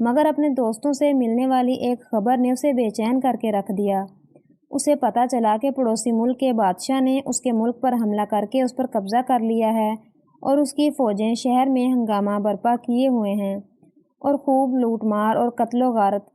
مگر اپنے دوستوں سے ملنے والی ایک خبر نے اسے بے چین کر کے رکھ دیا۔ اسے پتہ چلا کہ پڑوسی ملک کے بادشاہ نے اس کے ملک پر حملہ کر کے اس پر قبضہ کر لیا ہے اور اس کی فوجیں شہر میں ہنگامہ برپا کیے ہوئے ہیں اور خوب لوٹ مار اور قتل و غارت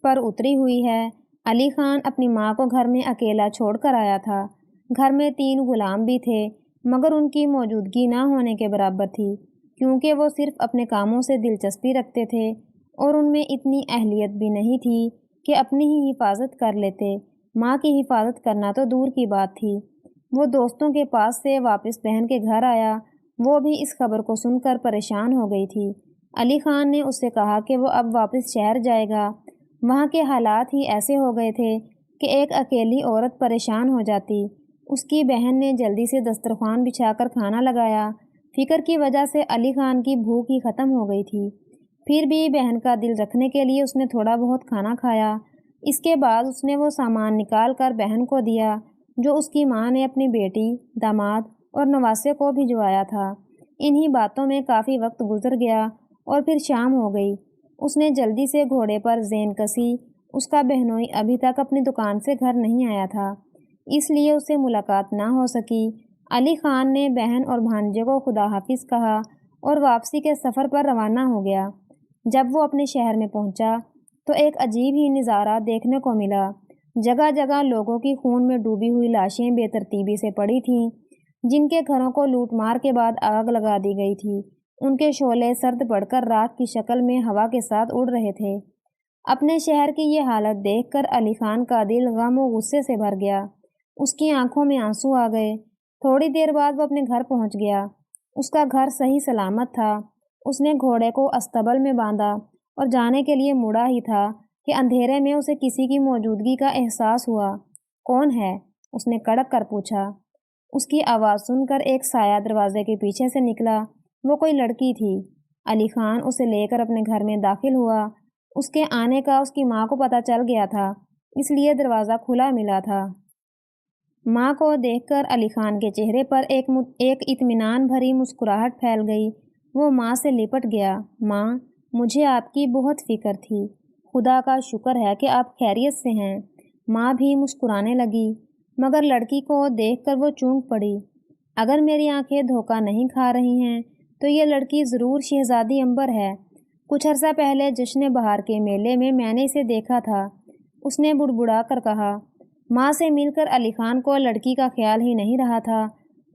پر اتری ہوئی ہے۔ علی خان اپنی ماں کو گھر میں اکیلا چھوڑ کر آیا تھا۔ گھر میں 3 غلام بھی تھے، مگر ان کی موجودگی نہ ہونے کے برابر تھی، کیونکہ وہ صرف اپنے کاموں سے دلچسپی رکھتے تھے اور ان میں اتنی اہلیت بھی نہیں تھی کہ اپنی ہی حفاظت کر لیتے۔ ماں کی حفاظت کرنا تو دور کی بات تھی۔ وہ دوستوں کے پاس سے واپس بہن کے گھر آیا۔ وہ بھی اس خبر کو سن کر پریشان ہو گئی تھی۔ علی خان نے اس سے کہا کہ وہ اب واپس شہر جائے گا۔ وہاں کے حالات ہی ایسے ہو گئے تھے کہ ایک اکیلی عورت پریشان ہو جاتی۔ اس کی بہن نے جلدی سے دسترخوان بچھا کر کھانا لگایا۔ فکر کی وجہ سے علی خان کی بھوک ہی ختم ہو گئی تھی، پھر بھی بہن کا دل رکھنے کے لیے اس نے تھوڑا بہت کھانا کھایا۔ اس کے بعد اس نے وہ سامان نکال کر بہن کو دیا جو اس کی ماں نے اپنی بیٹی، داماد اور نواسے کو بھجوایا تھا۔ انہی باتوں میں کافی وقت گزر گیا اور پھر شام ہو گئی۔ اس نے جلدی سے گھوڑے پر زین کسی۔ اس کا بہنوئی ابھی تک اپنی دکان سے گھر نہیں آیا تھا، اس لیے اس سے ملاقات نہ ہو سکی۔ علی خان نے بہن اور بھانجے کو خدا حافظ کہا اور واپسی کے سفر پر روانہ ہو گیا۔ جب وہ اپنے شہر میں پہنچا تو ایک عجیب ہی نظارہ دیکھنے کو ملا۔ جگہ جگہ لوگوں کی خون میں ڈوبی ہوئی لاشیں بے ترتیبی سے پڑی تھیں، جن کے گھروں کو لوٹ مار کے بعد آگ لگا دی گئی تھی۔ ان کے شعلے سرد پڑ کر راکھ کی شکل میں ہوا کے ساتھ اڑ رہے تھے۔ اپنے شہر کی یہ حالت دیکھ کر علی خان کا دل غم و غصے سے بھر گیا۔ اس کی آنکھوں میں آنسو آ گئے۔ تھوڑی دیر بعد وہ اپنے گھر پہنچ گیا۔ اس کا گھر صحیح سلامت تھا۔ اس نے گھوڑے کو استبل میں باندھا اور جانے کے لیے مڑا ہی تھا کہ اندھیرے میں اسے کسی کی موجودگی کا احساس ہوا۔ کون ہے؟ اس نے کڑک کر پوچھا۔ اس کی آواز سن کر ایک سایہ دروازے کے پیچھے سے نکلا۔ وہ کوئی لڑکی تھی۔ علی خان اسے لے کر اپنے گھر میں داخل ہوا۔ اس کے آنے کا اس کی ماں کو پتہ چل گیا تھا، اس لیے دروازہ کھلا ملا تھا۔ ماں کو دیکھ کر علی خان کے چہرے پر ایک اطمینان بھری مسکراہٹ پھیل گئی۔ وہ ماں سے لپٹ گیا۔ ماں، مجھے آپ کی بہت فکر تھی۔ خدا کا شکر ہے کہ آپ خیریت سے ہیں۔ ماں بھی مسکرانے لگی، مگر لڑکی کو دیکھ کر وہ چونک پڑی۔ اگر میری آنکھیں دھوکہ نہیں کھا رہی ہیں تو یہ لڑکی ضرور شہزادی عنبر ہے۔ کچھ عرصہ پہلے جشن بہار کے میلے میں نے اسے دیکھا تھا، اس نے بڑبڑا کر کہا۔ ماں سے مل کر علی خان کو لڑکی کا خیال ہی نہیں رہا تھا۔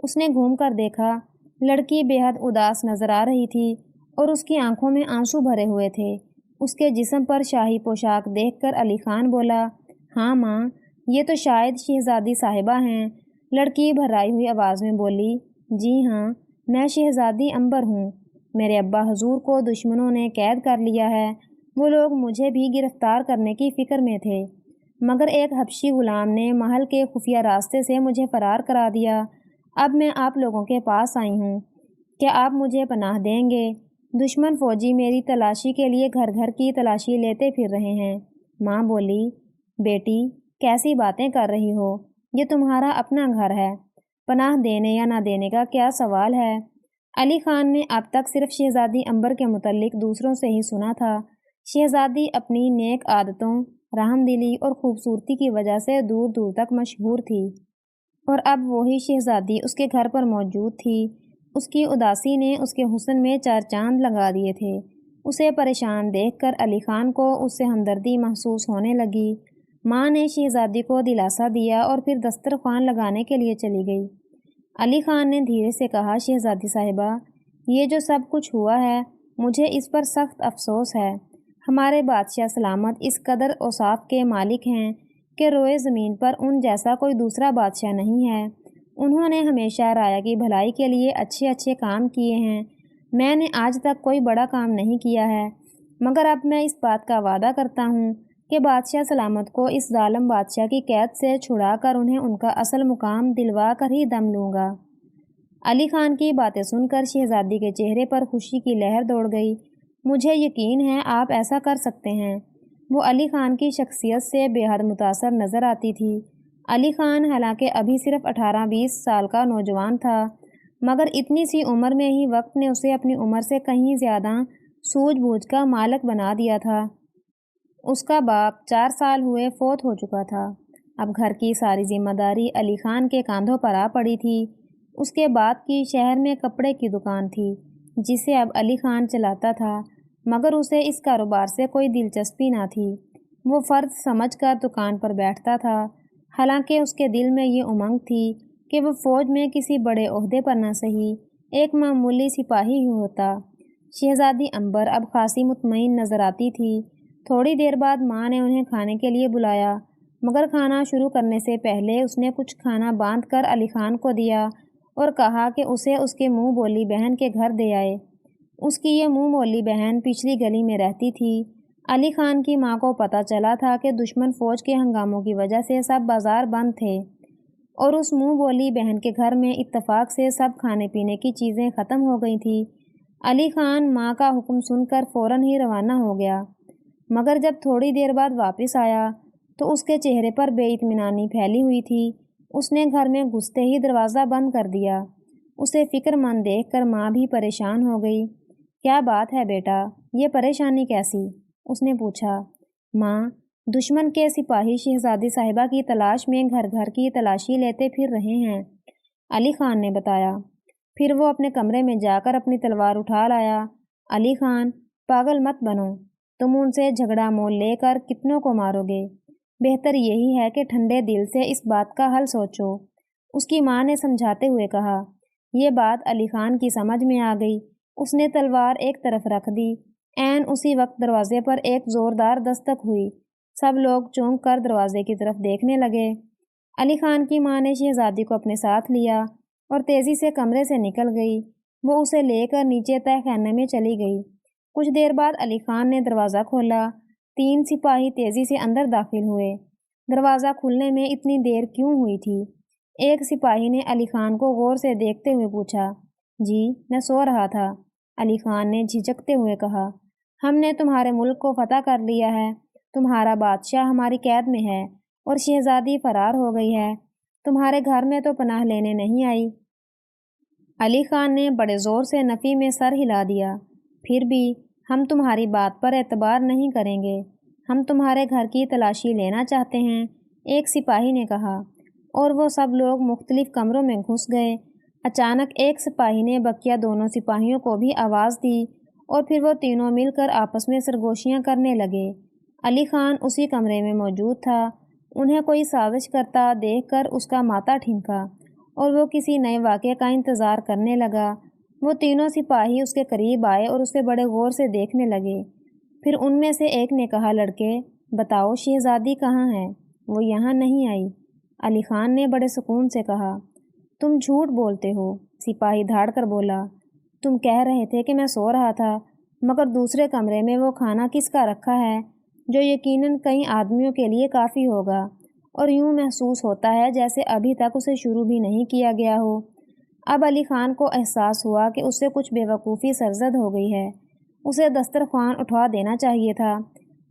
اس نے گھوم کر دیکھا۔ لڑکی بے حد اداس نظر آ رہی تھی اور اس کی آنکھوں میں آنسو بھرے ہوئے تھے۔ اس کے جسم پر شاہی پوشاک دیکھ کر علی خان بولا، ہاں ماں، یہ تو شاید شہزادی صاحبہ ہیں۔ لڑکی بھرائی ہوئی آواز میں بولی، جی ہاں، میں شہزادی عنبر ہوں۔ میرے ابا حضور کو دشمنوں نے قید کر لیا ہے۔ وہ لوگ مجھے بھی گرفتار کرنے کی فکر میں تھے، مگر ایک حبشی غلام نے محل کے خفیہ راستے سے مجھے فرار کرا دیا۔ اب میں آپ لوگوں کے پاس آئی ہوں۔ کیا آپ مجھے پناہ دیں گے؟ دشمن فوجی میری تلاشی کے لیے گھر گھر کی تلاشی لیتے پھر رہے ہیں۔ ماں بولی، بیٹی، کیسی باتیں کر رہی ہو؟ یہ تمہارا اپنا گھر ہے، پناہ دینے یا نہ دینے کا کیا سوال ہے؟ علی خان نے اب تک صرف شہزادی عنبر کے متعلق دوسروں سے ہی سنا تھا۔ شہزادی اپنی نیک عادتوں، رحم دلی اور خوبصورتی کی وجہ سے دور دور تک مشہور تھی، اور اب وہی شہزادی اس کے گھر پر موجود تھی۔ اس کی اداسی نے اس کے حسن میں 4 چاند لگا دیے تھے۔ اسے پریشان دیکھ کر علی خان کو اس سے ہمدردی محسوس ہونے لگی۔ ماں نے شہزادی کو دلاسا دیا اور پھر دسترخوان لگانے کے لیے چلی گئی۔ علی خان نے دھیرے سے کہا، شہزادی صاحبہ، یہ جو سب کچھ ہوا ہے مجھے اس پر سخت افسوس ہے۔ ہمارے بادشاہ سلامت اس قدر اوصاف کے مالک ہیں کہ روئے زمین پر ان جیسا کوئی دوسرا بادشاہ نہیں ہے۔ انہوں نے ہمیشہ رعایا کی بھلائی کے لیے اچھے اچھے کام کیے ہیں۔ میں نے آج تک کوئی بڑا کام نہیں کیا ہے، مگر اب میں اس بات کا وعدہ کرتا ہوں کہ بادشاہ سلامت کو اس ظالم بادشاہ کی قید سے چھڑا کر انہیں ان کا اصل مقام دلوا کر ہی دم لوں گا۔ علی خان کی باتیں سن کر شہزادی کے چہرے پر خوشی کی لہر دوڑ گئی۔ مجھے یقین ہے آپ ایسا کر سکتے ہیں۔ وہ علی خان کی شخصیت سے بے حد متاثر نظر آتی تھی۔ علی خان حالانکہ ابھی صرف 18-20 سال کا نوجوان تھا، مگر اتنی سی عمر میں ہی وقت نے اسے اپنی عمر سے کہیں زیادہ سوجھ بوجھ کا مالک بنا دیا تھا۔ اس کا باپ 4 سال ہوئے فوت ہو چکا تھا۔ اب گھر کی ساری ذمہ داری علی خان کے کاندھوں پر آ پڑی تھی۔ اس کے بعد کی شہر میں کپڑے کی دکان تھی جسے اب علی خان چلاتا تھا، مگر اسے اس کاروبار سے کوئی دلچسپی نہ تھی۔ وہ فرض سمجھ کر دکان پر بیٹھتا تھا، حالانکہ اس کے دل میں یہ امنگ تھی کہ وہ فوج میں کسی بڑے عہدے پر نہ سہی ایک معمولی سپاہی ہی ہوتا۔ شہزادی عنبر اب خاصی مطمئن نظر آتی تھی۔ تھوڑی دیر بعد ماں نے انہیں کھانے کے لیے بلایا، مگر کھانا شروع کرنے سے پہلے اس نے کچھ کھانا باندھ کر علی خان کو دیا اور کہا کہ اسے اس کے منہ بولی بہن کے گھر دے آئے۔ اس کی یہ منہ بولی بہن پچھلی گلی میں رہتی تھی۔ علی خان کی ماں کو پتہ چلا تھا کہ دشمن فوج کے ہنگاموں کی وجہ سے سب بازار بند تھے اور اس منہ بولی بہن کے گھر میں اتفاق سے سب کھانے پینے کی چیزیں ختم ہو گئی تھیں۔ علی خان ماں کا حکم سن کر فوراً ہی روانہ ہو گیا، مگر جب تھوڑی دیر بعد واپس آیا تو اس کے چہرے پر بے اطمینانی پھیلی ہوئی تھی۔ اس نے گھر میں گھستے ہی دروازہ بند کر دیا۔ اسے فکر مند دیکھ کر ماں بھی پریشان ہو گئی۔ کیا بات ہے بیٹا، یہ پریشانی کیسی؟ اس نے پوچھا۔ ماں، دشمن کے سپاہی شہزادی صاحبہ کی تلاش میں گھر گھر کی تلاشی لیتے پھر رہے ہیں، علی خان نے بتایا۔ پھر وہ اپنے کمرے میں جا کر اپنی تلوار اٹھا لایا۔ علی خان، پاگل مت بنو، تم ان سے جھگڑا مول لے کر کتنوں کو مارو گے؟ بہتر یہی ہے کہ ٹھنڈے دل سے اس بات کا حل سوچو، اس کی ماں نے سمجھاتے ہوئے کہا۔ یہ بات علی خان کی سمجھ میں آ گئی۔ اس نے تلوار ایک طرف رکھ دی۔ عین اسی وقت دروازے پر ایک زوردار دستک ہوئی۔ سب لوگ چونک کر دروازے کی طرف دیکھنے لگے۔ علی خان کی ماں نے شہزادی کو اپنے ساتھ لیا اور تیزی سے کمرے سے نکل گئی۔ وہ اسے لے کر نیچے تہہ خانے میں چلی گئی۔ کچھ دیر بعد علی خان نے دروازہ کھولا۔ 3 سپاہی تیزی سے اندر داخل ہوئے۔ دروازہ کھلنے میں اتنی دیر کیوں ہوئی تھی؟ ایک سپاہی نے علی خان کو غور سے دیکھتے ہوئے پوچھا۔ جی، میں سو رہا تھا، علی خان نے جھجکتے ہوئے کہا۔ ہم نے تمہارے ملک کو فتح کر لیا ہے، تمہارا بادشاہ ہماری قید میں ہے اور شہزادی فرار ہو گئی ہے، تمہارے گھر میں تو پناہ لینے نہیں آئی۔ علی خان نے بڑے زور سے نفی میں سر ہلا دیا۔ پھر بھی ہم تمہاری بات پر اعتبار نہیں کریں گے، ہم تمہارے گھر کی تلاشی لینا چاہتے ہیں، ایک سپاہی نے کہا، اور وہ سب لوگ مختلف کمروں میں گھس گئے۔ اچانک ایک سپاہی نے بقیہ دونوں سپاہیوں کو بھی آواز دی اور پھر وہ تینوں مل کر آپس میں سرگوشیاں کرنے لگے۔ علی خان اسی کمرے میں موجود تھا۔ انہیں کوئی سازش کرتا دیکھ کر اس کا ماتھا ٹھنکا اور وہ کسی نئے واقعے کا انتظار کرنے لگا۔ وہ تینوں سپاہی اس کے قریب آئے اور اسے بڑے غور سے دیکھنے لگے۔ پھر ان میں سے ایک نے کہا، لڑکے، بتاؤ شہزادی کہاں ہے؟ وہ یہاں نہیں آئی، علی خان نے بڑے سکون سے کہا۔ تم جھوٹ بولتے ہو، سپاہی دھاڑ کر بولا۔ تم کہہ رہے تھے کہ میں سو رہا تھا، مگر دوسرے کمرے میں وہ کھانا کس کا رکھا ہے جو یقیناً کئی آدمیوں کے لیے کافی ہوگا، اور یوں محسوس ہوتا ہے جیسے ابھی تک اسے شروع بھی نہیں کیا گیا ہو۔ اب علی خان کو احساس ہوا کہ اس سے کچھ بے وقوفی سرزد ہو گئی ہے۔ اسے دسترخوان اٹھوا دینا چاہیے تھا۔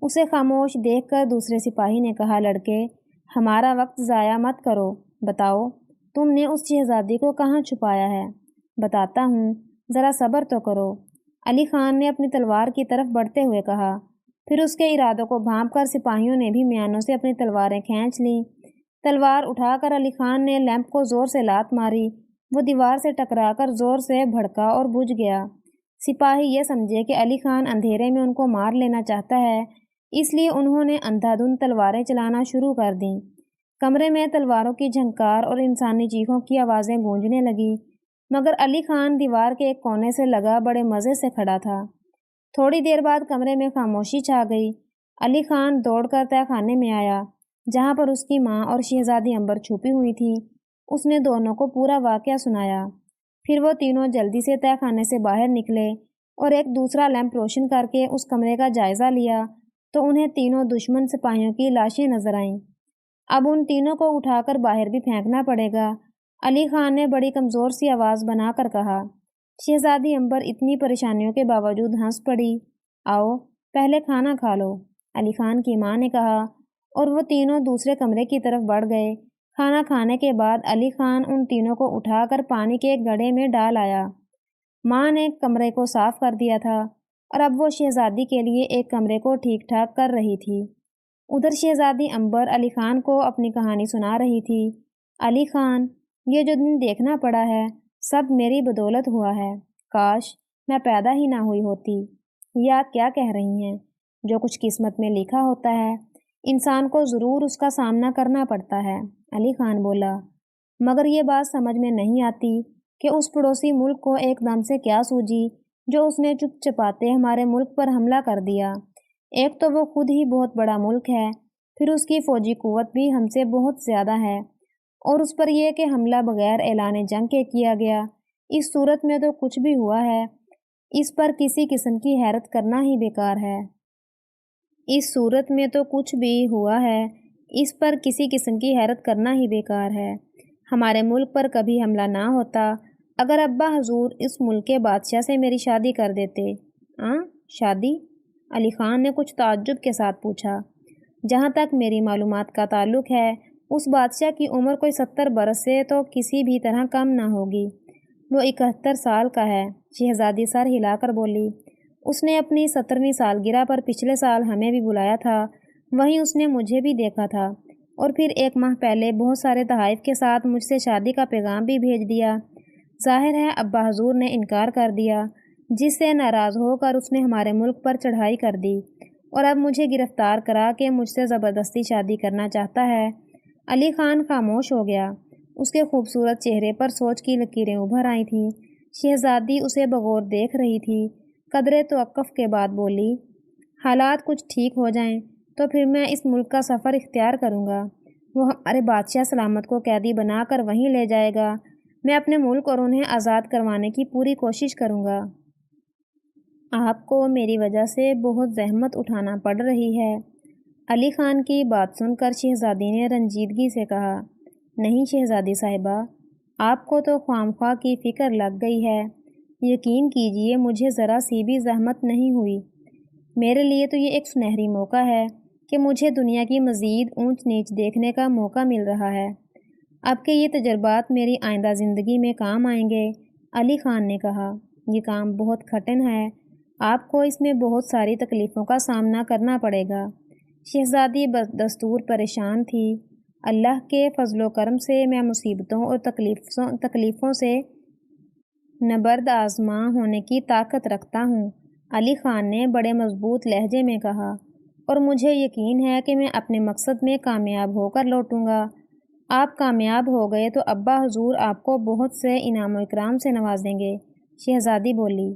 اسے خاموش دیکھ کر دوسرے سپاہی نے کہا، لڑکے، ہمارا وقت ضائع مت کرو، بتاؤ تم نے اس شہزادی کو کہاں چھپایا ہے؟ بتاتا ہوں، ذرا صبر تو کرو، علی خان نے اپنی تلوار کی طرف بڑھتے ہوئے کہا۔ پھر اس کے ارادوں کو بھانپ کر سپاہیوں نے بھی میانوں سے اپنی تلواریں کھینچ لیں۔ تلوار اٹھا کر علی خان نے لیمپ کو زور سے لات ماری۔ وہ دیوار سے ٹکرا کر زور سے بھڑکا اور بجھ گیا۔ سپاہی یہ سمجھے کہ علی خان اندھیرے میں ان کو مار لینا چاہتا ہے، اس لیے انہوں نے اندھا دھند تلواریں چلانا شروع کر دیں۔ کمرے میں تلواروں کی جھنکار اور انسانی چیخوں کی آوازیں گونجنے لگیں، مگر علی خان دیوار کے ایک کونے سے لگا بڑے مزے سے کھڑا تھا۔ تھوڑی دیر بعد کمرے میں خاموشی چھا گئی۔ علی خان دوڑ کر تہہ خانے میں آیا، جہاں پر اس کی ماں اور شہزادی عنبر چھپی ہوئی تھی۔ اس نے دونوں کو پورا واقعہ سنایا۔ پھر وہ تینوں جلدی سے تہہ خانے سے باہر نکلے اور ایک دوسرا لیمپ روشن کر کے اس کمرے کا جائزہ لیا تو انہیں تینوں دشمن سپاہیوں کی لاشیں نظر آئیں۔ اب ان تینوں کو اٹھا کر باہر بھی پھینکنا پڑے گا، علی خان نے بڑی کمزور سی آواز بنا کر کہا۔ شہزادی عنبر اتنی پریشانیوں کے باوجود ہنس پڑی۔ آؤ پہلے کھانا کھا لو، علی خان کی ماں نے کہا، اور وہ تینوں دوسرے کمرے کی طرف بڑھ گئے۔ کھانا کھانے کے بعد علی خان ان تینوں کو اٹھا کر پانی کے ایک گڑھے میں ڈال آیا۔ ماں نے کمرے کو صاف کر دیا تھا۔ اور اب وہ شہزادی کے لیے ایک کمرے کو ٹھیک ٹھاک کر رہی تھی۔ ادھر شہزادی عنبر علی خان کو اپنی کہانی سنا رہی تھی۔ علی خان، یہ جو دن دیکھنا پڑا ہے سب میری بدولت ہوا ہے، کاش میں پیدا ہی نہ ہوئی ہوتی۔ یہ آپ کیا کہہ رہی ہیں؟ جو کچھ قسمت میں لکھا ہوتا ہے انسان کو ضرور اس کا سامنا کرنا پڑتا ہے، علی خان بولا۔ مگر یہ بات سمجھ میں نہیں آتی کہ اس پڑوسی ملک کو ایک دم سے کیا سوجی جو اس نے چپ چپاتے ہمارے ملک پر حملہ کر دیا۔ ایک تو وہ خود ہی بہت بڑا ملک ہے، پھر اس کی فوجی قوت بھی ہم سے بہت زیادہ ہے، اور اس پر یہ کہ حملہ بغیر اعلان جنگ کے کیا گیا۔ اس صورت میں تو کچھ بھی ہوا ہے اس پر کسی قسم کی حیرت کرنا ہی بیکار ہے۔ اس صورت میں تو کچھ بھی ہوا ہے اس پر کسی قسم کی حیرت کرنا ہی بیکار ہے۔ ہمارے ملک پر کبھی حملہ نہ ہوتا اگر ابا حضور اس ملک کے بادشاہ سے میری شادی کر دیتے۔ شادی؟ علی خان نے کچھ تعجب کے ساتھ پوچھا۔ جہاں تک میری معلومات کا تعلق ہے اس بادشاہ کی عمر کوئی 70 برس سے تو کسی بھی طرح کم نہ ہوگی۔ وہ 71 سال کا ہے، شہزادی سر ہلا کر بولی۔ اس نے اپنی 70ویں سالگرہ پر پچھلے سال ہمیں بھی بلایا تھا، وہیں اس نے مجھے بھی دیکھا تھا، اور پھر 1 ماہ پہلے بہت سارے تحائف کے ساتھ مجھ سے شادی کا پیغام بھی بھیج دیا۔ ظاہر ہے ابا حضور نے انکار کر دیا، جس سے ناراض ہو کر اس نے ہمارے ملک پر چڑھائی کر دی اور اب مجھے گرفتار کرا کے مجھ سے زبردستی شادی کرنا چاہتا ہے۔ علی خان خاموش ہو گیا۔ اس کے خوبصورت چہرے پر سوچ کی لکیریں ابھر آئی تھیں۔ شہزادی اسے بغور دیکھ رہی تھی۔ قدرے توقف کے بعد بولی، حالات کچھ ٹھیک ہو جائیں تو پھر میں اس ملک کا سفر اختیار کروں گا۔ وہ ہمارے بادشاہ سلامت کو قیدی بنا کر وہیں لے جائے گا۔ میں اپنے ملک اور انہیں آزاد کروانے کی پوری کوشش کروں گا۔ آپ کو میری وجہ سے بہت زحمت اٹھانا پڑ رہی ہے۔ علی خان کی بات سن کر شہزادی نے رنجیدگی سے کہا، نہیں شہزادی صاحبہ، آپ کو تو خواہ کی فکر لگ گئی ہے۔ یقین کیجئے مجھے ذرا سی بھی زحمت نہیں ہوئی۔ میرے لیے تو یہ ایک سنہری موقع ہے کہ مجھے دنیا کی مزید اونچ نیچ دیکھنے کا موقع مل رہا ہے۔ اب کے یہ تجربات میری آئندہ زندگی میں کام آئیں گے، علی خان نے کہا۔ یہ کام بہت کٹھن ہے، آپ کو اس میں بہت ساری تکلیفوں کا سامنا کرنا پڑے گا۔ شہزادی بدستور پریشان تھی۔ اللہ کے فضل و کرم سے میں مصیبتوں اور تکلیفوں سے نبرد آزما ہونے کی طاقت رکھتا ہوں، علی خان نے بڑے مضبوط لہجے میں کہا، اور مجھے یقین ہے کہ میں اپنے مقصد میں کامیاب ہو کر لوٹوں گا۔ آپ کامیاب ہو گئے تو ابا حضور آپ کو بہت سے انعام و اکرام سے نوازیں گے، شہزادی بولی۔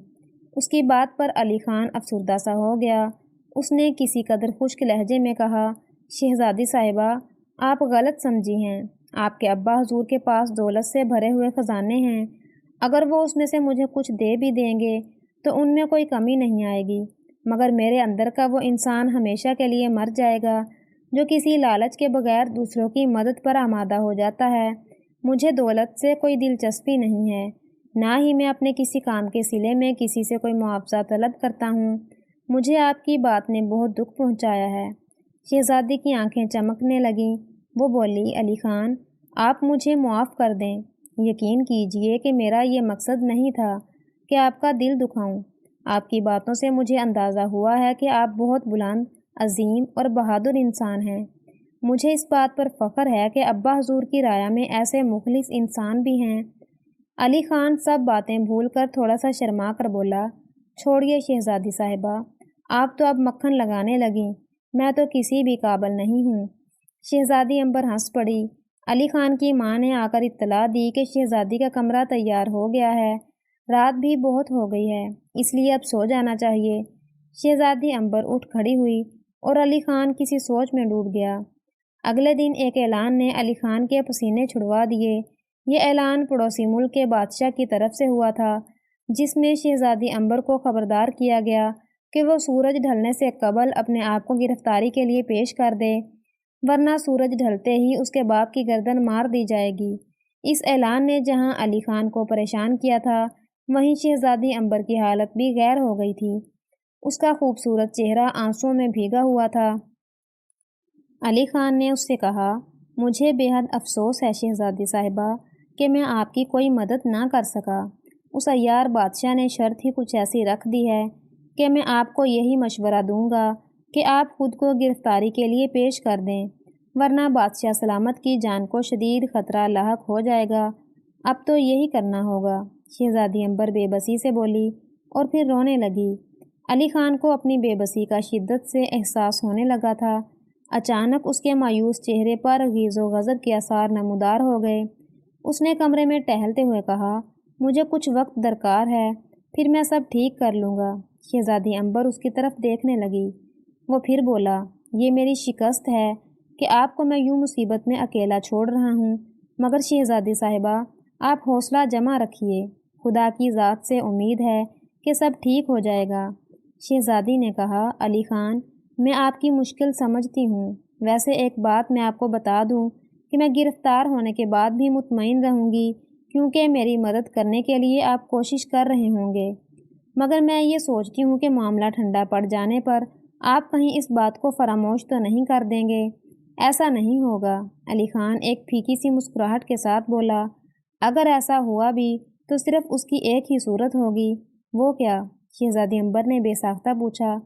اس کی بات پر علی خان افسردہ سا ہو گیا۔ اس نے کسی قدر خشک لہجے میں کہا، شہزادی صاحبہ، آپ غلط سمجھی ہیں۔ آپ کے ابا حضور کے پاس دولت سے بھرے ہوئے خزانے ہیں۔ اگر وہ اس میں سے مجھے کچھ دے بھی دیں گے تو ان میں کوئی کمی نہیں آئے گی، مگر میرے اندر کا وہ انسان ہمیشہ کے لیے مر جائے گا جو کسی لالچ کے بغیر دوسروں کی مدد پر آمادہ ہو جاتا ہے۔ مجھے دولت سے کوئی دلچسپی نہیں ہے، نہ ہی میں اپنے کسی کام کے صلے میں کسی سے کوئی معاوضہ طلب کرتا ہوں۔ مجھے آپ کی بات نے بہت دکھ پہنچایا ہے۔ شہزادی کی آنکھیں چمکنے لگیں۔ وہ بولی، علی خان، آپ مجھے معاف کر دیں۔ یقین کیجئے کہ میرا یہ مقصد نہیں تھا کہ آپ کا دل دکھاؤں۔ آپ کی باتوں سے مجھے اندازہ ہوا ہے کہ آپ بہت بلند، عظیم اور بہادر انسان ہیں۔ مجھے اس بات پر فخر ہے کہ ابا حضور کی رعایا میں ایسے مخلص انسان بھی ہیں۔ علی خان سب باتیں بھول کر تھوڑا سا شرما کر بولا، چھوڑیے شہزادی صاحبہ، آپ تو اب مکھن لگانے لگیں، میں تو کسی بھی قابل نہیں ہوں۔ شہزادی عنبر ہنس پڑی۔ علی خان کی ماں نے آ کر اطلاع دی کہ شہزادی کا کمرہ تیار ہو گیا ہے، رات بھی بہت ہو گئی ہے، اس لیے اب سو جانا چاہیے۔ شہزادی عنبر اٹھ کھڑی ہوئی اور علی خان کسی سوچ میں ڈوب گیا۔ اگلے دن ایک اعلان نے علی خان کے پسینے چھڑوا دیے۔ یہ اعلان پڑوسی ملک کے بادشاہ کی طرف سے ہوا تھا، جس میں شہزادی عنبر کو خبردار کیا گیا کہ وہ سورج ڈھلنے سے قبل اپنے آپ کو گرفتاری کے لیے پیش کر دے، ورنہ سورج ڈھلتے ہی اس کے باپ کی گردن مار دی جائے گی۔ اس اعلان نے جہاں علی خان کو پریشان کیا تھا، وہیں شہزادی عنبر کی حالت بھی غیر ہو گئی تھی۔ اس کا خوبصورت چہرہ آنسوؤں میں بھیگا ہوا تھا۔ علی خان نے اس سے کہا، مجھے بے حد افسوس ہے شہزادی صاحبہ کہ میں آپ کی کوئی مدد نہ کر سکا۔ اس عیار بادشاہ نے شرط ہی کچھ ایسی رکھ دی ہے کہ میں آپ کو یہی مشورہ دوں گا کہ آپ خود کو گرفتاری کے لیے پیش کر دیں، ورنہ بادشاہ سلامت کی جان کو شدید خطرہ لاحق ہو جائے گا۔ اب تو یہی کرنا ہوگا۔ شہزادی عنبر بے بسی سے بولی اور پھر رونے لگی۔ علی خان کو اپنی بے بسی کا شدت سے احساس ہونے لگا تھا۔ اچانک اس کے مایوس چہرے پر غیظ و غضب کے آثار نمودار ہو گئے۔ اس نے کمرے میں ٹہلتے ہوئے کہا، مجھے کچھ وقت درکار ہے، پھر میں سب ٹھیک کر لوں گا۔ شہزادی عنبر اس کی طرف دیکھنے لگی۔ وہ پھر بولا، یہ میری شکست ہے کہ آپ کو میں یوں مصیبت میں اکیلا چھوڑ رہا ہوں، مگر شہزادی صاحبہ آپ حوصلہ جمع رکھیے، خدا کی ذات سے امید ہے کہ سب ٹھیک ہو جائے گا۔ شہزادی نے کہا، علی خان میں آپ کی مشکل سمجھتی ہوں، ویسے ایک بات میں آپ کو بتا دوں کہ میں گرفتار ہونے کے بعد بھی مطمئن رہوں گی، کیونکہ میری مدد کرنے کے لیے آپ کوشش کر رہے ہوں گے، مگر میں یہ سوچتی ہوں کہ معاملہ ٹھنڈا پڑ جانے پر آپ کہیں اس بات کو فراموش تو نہیں کر دیں گے۔ ایسا نہیں ہوگا۔ علی خان ایک پھیکی سی مسکراہٹ کے ساتھ بولا، اگر ایسا ہوا بھی تو صرف اس کی ایک ہی صورت ہوگی۔ وہ کیا؟ شہزادی عنبر نے بے ساختہ پوچھا۔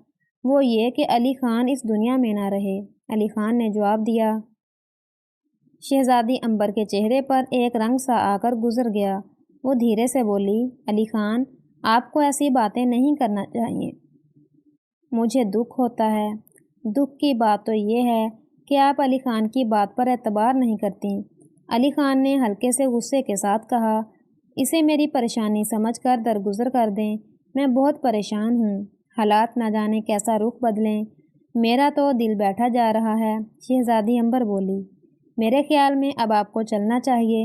وہ یہ کہ علی خان اس دنیا میں نہ رہے، علی خان نے جواب دیا۔ شہزادی عنبر کے چہرے پر ایک رنگ سا آ کر گزر گیا۔ وہ دھیرے سے بولی، علی خان آپ کو ایسی باتیں نہیں کرنا چاہیے۔ مجھے دکھ ہوتا ہے۔ دکھ کی بات تو یہ ہے کہ آپ علی خان کی بات پر اعتبار نہیں کرتی۔ علی خان نے ہلکے سے غصے کے ساتھ کہا، اسے میری پریشانی سمجھ کر درگزر کر دیں، میں بہت پریشان ہوں، حالات نہ جانے کیسا رخ بدلیں، میرا تو دل بیٹھا جا رہا ہے۔ شہزادی عنبر بولی، میرے خیال میں اب آپ کو چلنا چاہیے۔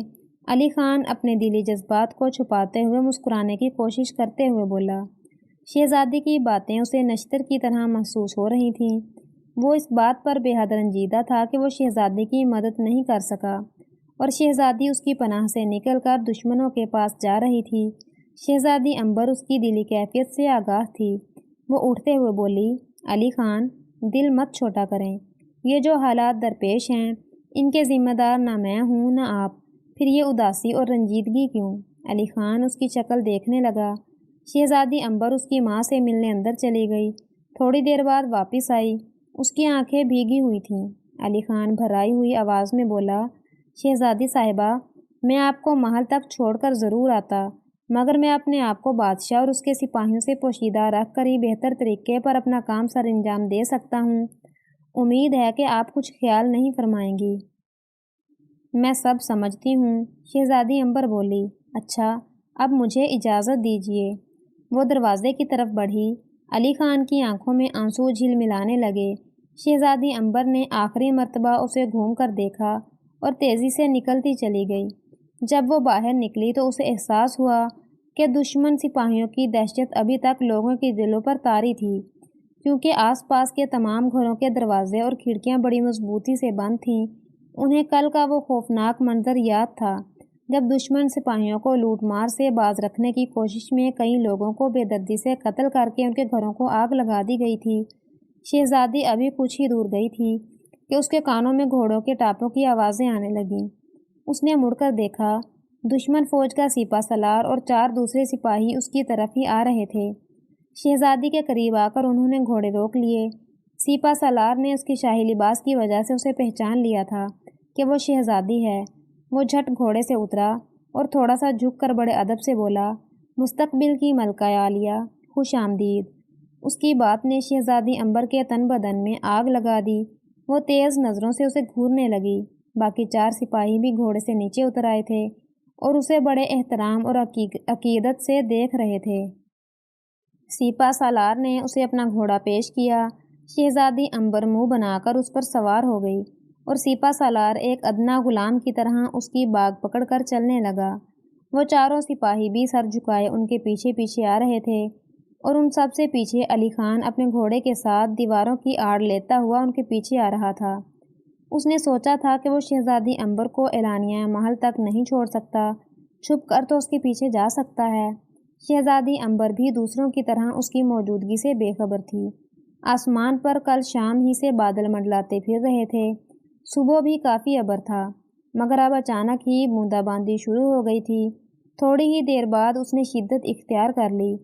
علی خان اپنے دلی جذبات کو چھپاتے ہوئے مسکرانے کی کوشش کرتے ہوئے بولا۔ شہزادی کی باتیں اسے نشتر کی طرح محسوس ہو رہی تھیں۔ وہ اس بات پر بے حد رنجیدہ تھا کہ وہ شہزادی کی مدد نہیں کر سکا اور شہزادی اس کی پناہ سے نکل کر دشمنوں کے پاس جا رہی تھی۔ شہزادی عنبر اس کی دلی کیفیت سے آگاہ تھی۔ وہ اٹھتے ہوئے بولی، علی خان دل مت چھوٹا کریں، یہ جو حالات درپیش ہیں ان کے ذمہ دار نہ میں ہوں نہ آپ، پھر یہ اداسی اور رنجیدگی کیوں؟ علی خان اس کی شکل دیکھنے لگا۔ شہزادی عنبر اس کی ماں سے ملنے اندر چلی گئی، تھوڑی دیر بعد واپس آئی، اس کی آنکھیں بھیگی ہوئی تھیں۔ علی خان بھرائی ہوئی آواز میں بولا، شہزادی صاحبہ میں آپ کو محل تک چھوڑ کر ضرور آتا، مگر میں اپنے آپ کو بادشاہ اور اس کے سپاہیوں سے پوشیدہ رکھ کر ہی بہتر طریقے پر اپنا کام سر انجام دے سکتا ہوں۔ امید ہے کہ آپ کچھ خیال نہیں فرمائیں گی۔ میں سب سمجھتی ہوں، شہزادی عنبر بولی۔ اچھا اب مجھے اجازت دیجیے۔ وہ دروازے کی طرف بڑھی۔ علی خان کی آنکھوں میں آنسو جھلملانے لگے۔ شہزادی عنبر نے آخری مرتبہ اسے گھوم کر دیکھا اور تیزی سے نکلتی چلی گئی۔ جب وہ باہر نکلی تو اسے احساس ہوا کہ دشمن سپاہیوں کی دہشت ابھی تک لوگوں کے دلوں پر طاری تھی، کیونکہ آس پاس کے تمام گھروں کے دروازے اور کھڑکیاں بڑی مضبوطی سے بند تھیں۔ انہیں کل کا وہ خوفناک منظر یاد تھا جب دشمن سپاہیوں کو لوٹ مار سے باز رکھنے کی کوشش میں کئی لوگوں کو بے دردی سے قتل کر کے ان کے گھروں کو آگ لگا دی گئی تھی۔ شہزادی ابھی کچھ ہی دور گئی تھی کہ اس کے کانوں میں گھوڑوں کے ٹاپوں کی آوازیں آنے لگیں۔ اس نے مڑ کر دیکھا، دشمن فوج کا سپہ سالار اور 4 دوسرے سپاہی اس کی طرف ہی آ رہے تھے۔ شہزادی کے قریب آ کر انہوں نے گھوڑے روک لیے۔ سپہ سالار نے اس کی شاہی لباس کی وجہ سے اسے پہچان لیا تھا کہ وہ شہزادی ہے۔ وہ جھٹ گھوڑے سے اترا اور تھوڑا سا جھک کر بڑے ادب سے بولا، مستقبل کی ملکہ عالیہ خوش آمدید۔ اس کی بات نے شہزادی عنبر کے تن بدن میں آگ لگا دی۔ وہ تیز نظروں سے اسے گھورنے لگی۔ باقی 4 سپاہی بھی گھوڑے سے نیچے اتر آئے تھے اور اسے بڑے احترام اور عقیدت سے دیکھ رہے تھے۔ سپہ سالار نے اسے اپنا گھوڑا پیش کیا۔ شہزادی عنبر منہ بنا کر اس پر سوار ہو گئی اور سپہ سالار ایک ادنا غلام کی طرح اس کی باگ پکڑ کر چلنے لگا۔ وہ 4 سپاہی بھی سر جھکائے ان کے پیچھے پیچھے آ رہے تھے اور ان سب سے پیچھے علی خان اپنے گھوڑے کے ساتھ دیواروں کی آڑ لیتا ہوا ان کے پیچھے آ رہا تھا۔ اس نے سوچا تھا کہ وہ شہزادی عنبر کو اعلانیہ محل تک نہیں چھوڑ سکتا، چھپ کر تو اس کے پیچھے جا سکتا ہے۔ شہزادی عنبر بھی دوسروں کی طرح اس کی موجودگی سے بے خبر تھی۔ آسمان پر کل شام ہی سے بادل منڈلاتے پھر رہے تھے۔ صبح بھی کافی ابر تھا، مگر اب اچانک ہی بوندا باندی شروع ہو گئی تھی۔ تھوڑی ہی دیر بعد اس نے شدت اختیار کر لی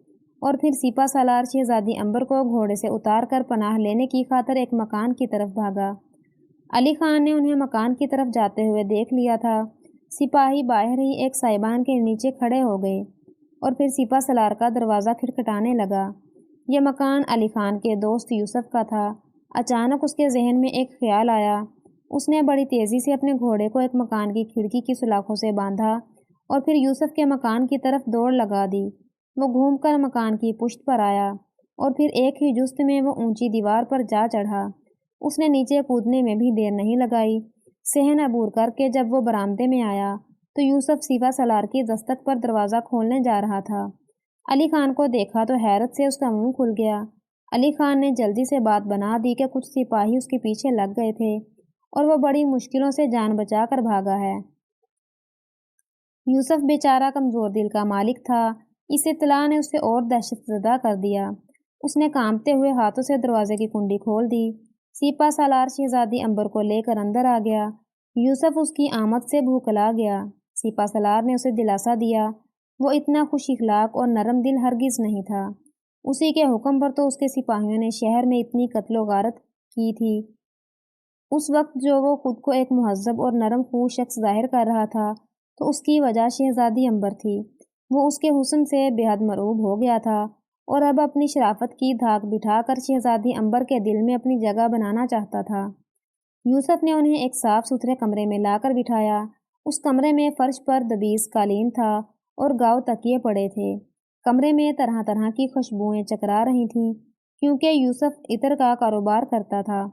اور پھر سپہ سالار شہزادی عنبر کو گھوڑے سے اتار کر پناہ لینے کی خاطر ایک مکان کی طرف بھاگا۔ علی خان نے انہیں مکان کی طرف جاتے ہوئے دیکھ لیا تھا۔ سپاہی باہر ہی ایک سائبان کے نیچے کھڑے ہو گئے اور پھر سپہ سالار کا دروازہ کھٹکھٹانے لگا۔ یہ مکان علی خان کے دوست یوسف کا تھا۔ اچانک اس کے ذہن میں ایک خیال آیا۔ اس نے بڑی تیزی سے اپنے گھوڑے کو ایک مکان کی کھڑکی کی سلاخوں سے باندھا اور پھر یوسف کے مکان کی طرف دوڑ لگا دی۔ وہ گھوم کر مکان کی پشت پر آیا اور پھر ایک ہی جست میں وہ اونچی دیوار پر جا چڑھا۔ اس نے نیچے کودنے میں بھی دیر نہیں لگائی۔ صحن عبور کر کے جب وہ برآمدے میں آیا تو یوسف سپہ سالار کی دستک پر دروازہ کھولنے جا رہا تھا۔ علی خان کو دیکھا تو حیرت سے اس کا منہ کھل گیا۔ علی خان نے جلدی سے بات بنا دی کہ کچھ سپاہی اس کے پیچھے لگ گئے تھے اور وہ بڑی مشکلوں سے جان بچا کر بھاگا ہے۔ یوسف بیچارہ کمزور دل کا مالک تھا۔ اس اطلاع نے اسے اور دہشت زدہ کر دیا۔ اس نے کانپتے ہوئے ہاتھوں سے دروازے کی کنڈی کھول دی۔ سپہ سالار شہزادی عنبر کو لے کر اندر آ گیا۔ یوسف اس کی آمد سے بھوکلا گیا۔ سپہ سالار نے اسے دلاسا دیا۔ وہ اتنا خوش اخلاق اور نرم دل ہرگز نہیں تھا۔ اسی کے حکم پر تو اس کے سپاہیوں نے شہر میں اتنی قتل و غارت کی تھی۔ اس وقت جو وہ خود کو ایک مہذب اور نرم خو شخص ظاہر کر رہا تھا تو اس کی وجہ شہزادی عنبر تھی۔ وہ اس کے حسن سے بے حد مرعوب ہو گیا تھا اور اب اپنی شرافت کی دھاک بٹھا کر شہزادی عنبر کے دل میں اپنی جگہ بنانا چاہتا تھا۔ یوسف نے انہیں ایک صاف ستھرے کمرے میں لا کر بٹھایا۔ اس کمرے میں فرش پر دبیز قالین تھا اور گاؤ تکیے پڑے تھے۔ کمرے میں طرح طرح کی خوشبوئیں چکرا رہی تھیں کیونکہ یوسف عطر کا کاروبار کرتا تھا۔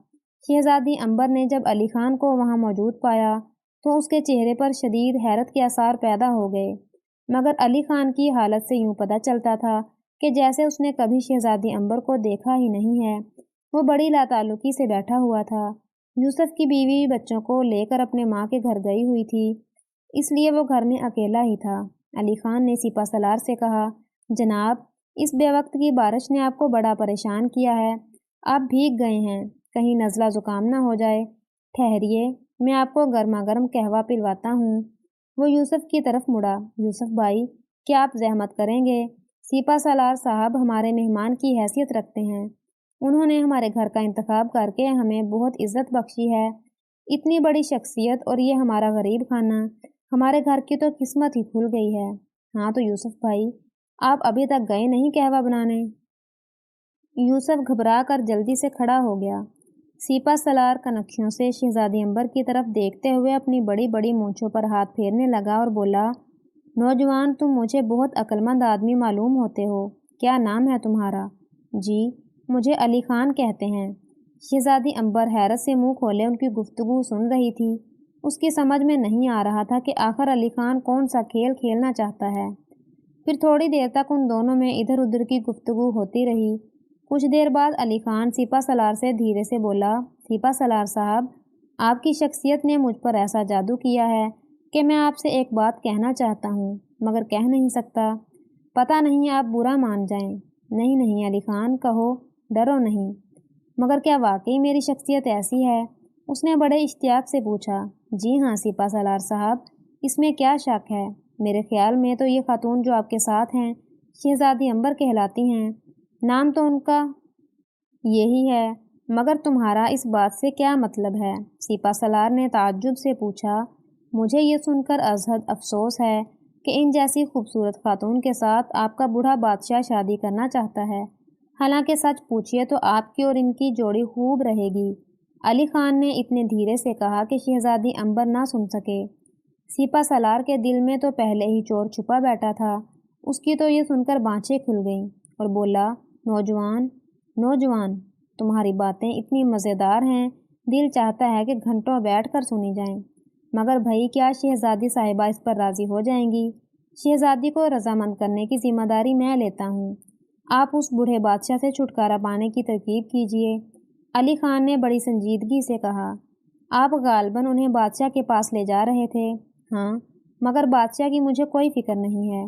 شہزادی عنبر نے جب علی خان کو وہاں موجود پایا تو اس کے چہرے پر شدید حیرت کے آثار پیدا ہو گئے، مگر علی خان کی حالت سے یوں پتہ چلتا تھا کہ جیسے اس نے کبھی شہزادی عنبر کو دیکھا ہی نہیں ہے۔ وہ بڑی لاتعلقی سے بیٹھا ہوا تھا۔ یوسف کی بیوی بچوں کو لے کر اپنے ماں کے گھر گئی ہوئی تھی، اس لیے وہ گھر میں اکیلا ہی تھا۔ علی خان نے سپہ سالار سے کہا، جناب، اس بے وقت کی بارش نے آپ کو بڑا پریشان کیا ہے۔ آپ بھیگ گئے ہیں، کہیں نزلہ زکام نہ ہو جائے۔ ٹھہریے، میں آپ کو گرما گرم قہوہ پلواتا ہوں۔ وہ یوسف کی طرف مڑا۔ یوسف بھائی، کیا آپ زحمت کریں گے؟ سپہ سالار صاحب ہمارے مہمان کی حیثیت رکھتے ہیں۔ انہوں نے ہمارے گھر کا انتخاب کر کے ہمیں بہت عزت بخشی ہے۔ اتنی بڑی شخصیت اور یہ ہمارا غریب خانہ، ہمارے گھر کی تو قسمت ہی کھل گئی ہے۔ ہاں تو یوسف بھائی، آپ ابھی تک گئے نہیں قہوہ بنانے؟ یوسف گھبرا کر جلدی سے کھڑا ہو گیا۔ سپہ سالار کنکھیوں سے شہزادی عنبر کی طرف دیکھتے ہوئے اپنی بڑی بڑی مونچھوں پر ہاتھ پھیرنے لگا اور بولا، نوجوان، تم مجھے بہت عقلمند آدمی معلوم ہوتے ہو۔ کیا نام ہے تمہارا؟ جی، مجھے علی خان کہتے ہیں۔ شہزادی عنبر حیرت سے منہ کھولے ان کی گفتگو سن رہی تھی۔ اس کی سمجھ میں نہیں آ رہا تھا کہ آخر علی خان کون سا کھیل کھیلنا چاہتا ہے۔ پھر تھوڑی دیر تک ان دونوں میں ادھر ادھر کی گفتگو ہوتی رہی۔ کچھ دیر بعد علی خان سپہ سالار سے دھیرے سے بولا، سپہ سالار صاحب، آپ کی شخصیت نے مجھ پر ایسا جادو کیا ہے کہ میں آپ سے ایک بات کہنا چاہتا ہوں مگر کہہ نہیں سکتا۔ پتہ نہیں آپ برا مان جائیں۔ نہیں نہیں علی خان، کہو، ڈرو نہیں۔ مگر کیا واقعی میری شخصیت ایسی ہے؟ اس نے بڑے اشتیاق سے پوچھا۔ جی ہاں سپہ سالار صاحب، اس میں کیا شک ہے؟ میرے خیال میں تو یہ خاتون جو آپ کے ساتھ ہیں شہزادی عنبر کہلاتی ہیں۔ نام تو ان کا یہی ہے، مگر تمہارا اس بات سے کیا مطلب ہے؟ سپہ سالار نے تعجب سے پوچھا۔ مجھے یہ سن کر ازحد افسوس ہے کہ ان جیسی خوبصورت خاتون کے ساتھ آپ کا بوڑھا بادشاہ شادی کرنا چاہتا ہے۔ حالانکہ سچ پوچھیے تو آپ کی اور ان کی جوڑی خوب رہے گی۔ علی خان نے اتنے دھیرے سے کہا کہ شہزادی عنبر نہ سن سکے۔ سپہ سالار کے دل میں تو پہلے ہی چور چھپا بیٹھا تھا۔ اس کی تو یہ سن کر بانچیں کھل گئیں اور بولا، نوجوان، نوجوان، تمہاری باتیں اتنی مزیدار ہیں، دل چاہتا ہے کہ گھنٹوں بیٹھ کر سنی جائیں۔ مگر بھائی، کیا شہزادی صاحبہ اس پر راضی ہو جائیں گی؟ شہزادی کو رضامند کرنے کی ذمہ داری میں لیتا ہوں۔ آپ اس بوڑھے بادشاہ سے چھٹکارا پانے کی ترکیب کیجیے۔ علی خان نے بڑی سنجیدگی سے کہا۔ آپ غالباً انہیں بادشاہ کے پاس لے جا رہے تھے؟ ہاں، مگر بادشاہ کی مجھے کوئی فکر نہیں ہے۔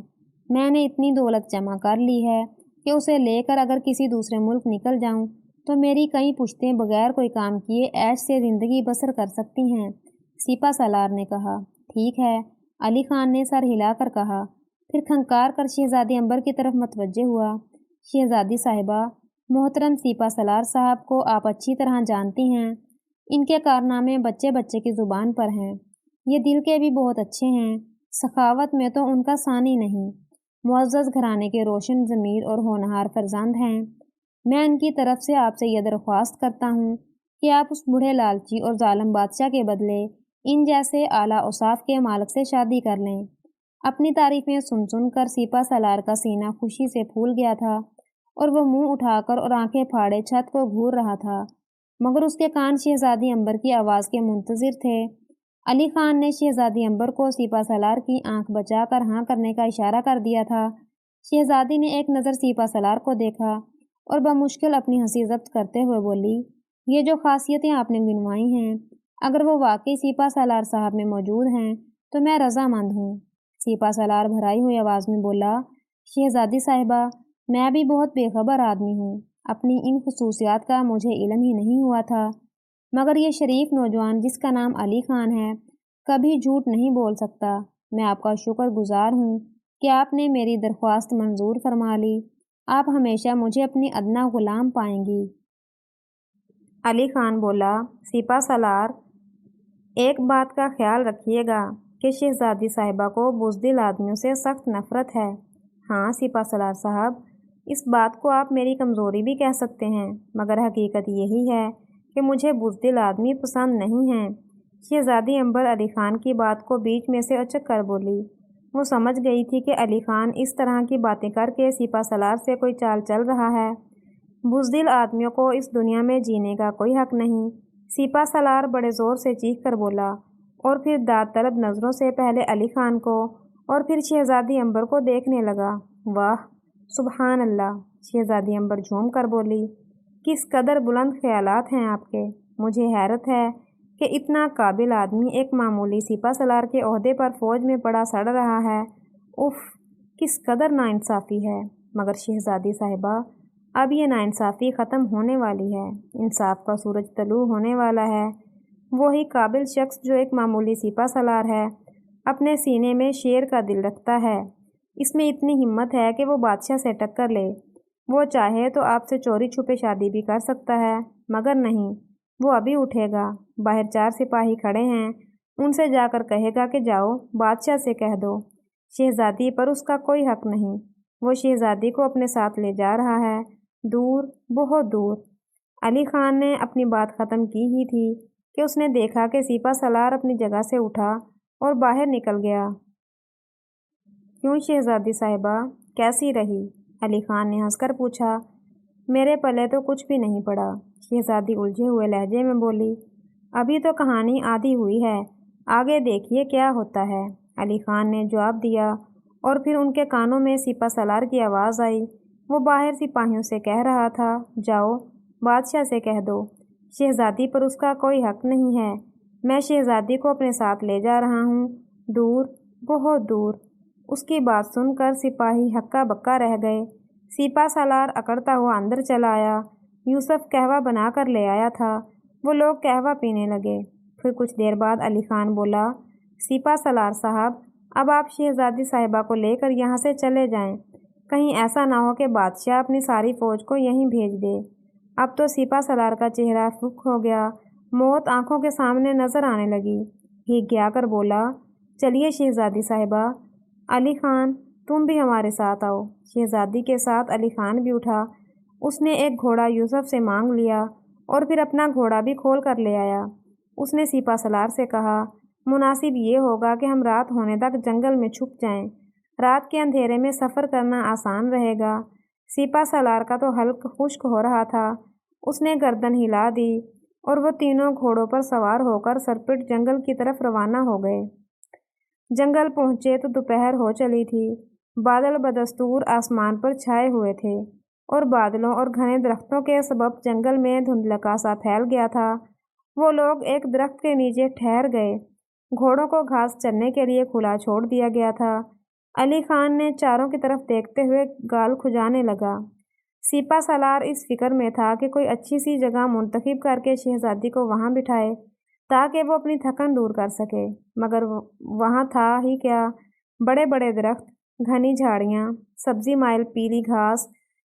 میں نے اتنی دولت جمع کر لی ہے کہ اسے لے کر اگر کسی دوسرے ملک نکل جاؤں تو میری کئی پشتیں بغیر کوئی کام کیے عیش سے زندگی بسر کر سکتی ہیں۔ سپہ سالار نے کہا، ٹھیک ہے۔ علی خان نے سر ہلا کر کہا، پھر کھنکار کر شہزادی عنبر کی طرف متوجہ ہوا۔ شہزادی صاحبہ، محترم سپہ سالار صاحب کو آپ اچھی طرح جانتی ہیں۔ ان کے کارنامے بچے بچے کی زبان پر ہیں۔ یہ دل کے بھی بہت اچھے ہیں۔ سخاوت میں تو ان کا ثانی نہیں۔ معزز گھرانے کے روشن ضمیر اور ہونہار فرزند ہیں۔ میں ان کی طرف سے آپ سے یہ درخواست کرتا ہوں کہ آپ اس بوڑھے لالچی اور ظالم بادشاہ کے بدلے ان جیسے اعلیٰ اوصاف کے مالک سے شادی کر لیں۔ اپنی تعریفیں سن سن کر سپہ سالار کا سینہ خوشی سے پھول گیا تھا اور وہ منہ اٹھا کر اور آنکھیں پھاڑے چھت کو گھور رہا تھا، مگر اس کے کان شہزادی امبر کی آواز کے منتظر تھے۔ علی خان نے شہزادی امبر کو سپہ سالار کی آنکھ بچا کر ہاں کرنے کا اشارہ کر دیا تھا۔ شہزادی نے ایک نظر سپہ سالار کو دیکھا اور بمشکل اپنی ہنسی ضبط کرتے ہوئے بولی، یہ جو خاصیتیں آپ نے گنوائی ہیں، اگر وہ واقعی سپہ سالار صاحب میں موجود ہیں تو میں رضامند ہوں۔ سپہ سالار بھرائی ہوئی آواز میں بولا، شہزادی صاحبہ، میں بھی بہت بے خبر آدمی ہوں۔ اپنی ان خصوصیات کا مجھے علم ہی نہیں ہوا تھا، مگر یہ شریف نوجوان جس کا نام علی خان ہے کبھی جھوٹ نہیں بول سکتا۔ میں آپ کا شکر گزار ہوں کہ آپ نے میری درخواست منظور فرما لی۔ آپ ہمیشہ مجھے اپنی ادنا غلام پائیں گی۔ علی خان بولا، سپہ سالار، ایک بات کا خیال رکھیے گا کہ شہزادی صاحبہ کو بزدل آدمیوں سے سخت نفرت ہے۔ ہاں سپہ سالار صاحب، اس بات کو آپ میری کمزوری بھی کہہ سکتے ہیں، مگر حقیقت یہی ہے کہ مجھے بزدل آدمی پسند نہیں ہیں۔ شہزادی امبر علی خان کی بات کو بیچ میں سے اچک کر بولی۔ وہ سمجھ گئی تھی کہ علی خان اس طرح کی باتیں کر کے سپہ سالار سے کوئی چال چل رہا ہے۔ بزدل آدمیوں کو اس دنیا میں جینے کا کوئی حق نہیں۔ سپہ سالار بڑے زور سے چیخ کر بولا اور پھر داد طلب نظروں سے پہلے علی خان کو اور پھر شہزادی امبر کو دیکھنے لگا۔ واہ، سبحان اللہ! شہزادی امبر جھوم کر بولی، کس قدر بلند خیالات ہیں آپ کے! مجھے حیرت ہے کہ اتنا قابل آدمی ایک معمولی سپہ سالار کے عہدے پر فوج میں پڑا سڑ رہا ہے۔ اف، کس قدر ناانصافی ہے! مگر شہزادی صاحبہ، اب یہ ناانصافی ختم ہونے والی ہے۔ انصاف کا سورج طلوع ہونے والا ہے۔ وہی قابل شخص جو ایک معمولی سپہ سالار ہے، اپنے سینے میں شیر کا دل رکھتا ہے۔ اس میں اتنی ہمت ہے کہ وہ بادشاہ سے ٹکر لے۔ وہ چاہے تو آپ سے چوری چھپے شادی بھی کر سکتا ہے، مگر نہیں، وہ ابھی اٹھے گا۔ باہر 4 سپاہی کھڑے ہیں، ان سے جا کر کہے گا کہ جاؤ بادشاہ سے کہہ دو شہزادی پر اس کا کوئی حق نہیں۔ وہ شہزادی کو اپنے ساتھ لے جا رہا ہے، دور، بہت دور۔ علی خان نے اپنی بات ختم کی ہی تھی کہ اس نے دیکھا کہ سپہ سالار اپنی جگہ سے اٹھا اور باہر نکل گیا۔ کیوں شہزادی صاحبہ، کیسی رہی؟ علی خان نے ہنس کر پوچھا۔ میرے پلے تو کچھ بھی نہیں پڑا، شہزادی الجھے ہوئے لہجے میں بولی۔ ابھی تو کہانی آدھی ہوئی ہے، آگے دیکھیے کیا ہوتا ہے، علی خان نے جواب دیا اور پھر ان کے کانوں میں سپہ سالار کی آواز آئی۔ وہ باہر سپاہیوں سے کہہ رہا تھا، جاؤ بادشاہ سے کہہ دو شہزادی پر اس کا کوئی حق نہیں ہے۔ میں شہزادی کو اپنے ساتھ لے جا رہا ہوں، دور، بہت دور۔ اس کی بات سن کر سپاہی ہکا بکا رہ گئے۔ سپہ سالار اکڑتا ہوا اندر چلا آیا۔ یوسف قہوہ بنا کر لے آیا تھا۔ وہ لوگ قہوہ پینے لگے۔ پھر کچھ دیر بعد علی خان بولا، سپہ سالار صاحب، اب آپ شہزادی صاحبہ کو لے کر یہاں سے چلے جائیں، کہیں ایسا نہ ہو کہ بادشاہ اپنی ساری فوج کو یہیں بھیج دے۔ اب تو سپہ سالار کا چہرہ سرخ ہو گیا، موت آنکھوں کے سامنے نظر آنے لگی۔ ہی گیا کر بولا، چلیے شہزادی صاحبہ، علی خان تم بھی ہمارے ساتھ آؤ۔ شہزادی کے ساتھ علی خان بھی اٹھا۔ اس نے ایک گھوڑا یوسف سے مانگ لیا اور پھر اپنا گھوڑا بھی کھول کر لے آیا۔ اس نے سپہ سالار سے کہا، مناسب یہ ہوگا کہ ہم رات ہونے تک جنگل میں چھپ جائیں، رات کے اندھیرے میں سفر کرنا آسان رہے گا۔ سپہ سالار کا تو حلق خشک ہو رہا تھا۔ اس نے گردن ہلا دی اور وہ تینوں گھوڑوں پر سوار ہو کر سرپٹ جنگل کی طرف روانہ ہو گئے۔ جنگل پہنچے تو دوپہر ہو چلی تھی۔ بادل بدستور آسمان پر چھائے ہوئے تھے اور بادلوں اور گھنے درختوں کے سبب جنگل میں دھندلکا سا پھیل گیا تھا۔ وہ لوگ ایک درخت کے نیچے ٹھہر گئے۔ گھوڑوں کو گھاس چرنے کے لیے کھلا چھوڑ دیا گیا تھا۔ علی خان نے چاروں کی طرف دیکھتے ہوئے گال کھجانے لگا۔ سپہ سالار اس فکر میں تھا کہ کوئی اچھی سی جگہ منتخب کر کے شہزادی کو وہاں بٹھائے تاکہ وہ اپنی تھکن دور کر سکے، مگر وہاں تھا ہی کیا، بڑے بڑے درخت، گھنی جھاڑیاں، سبزی مائل پیلی گھاس،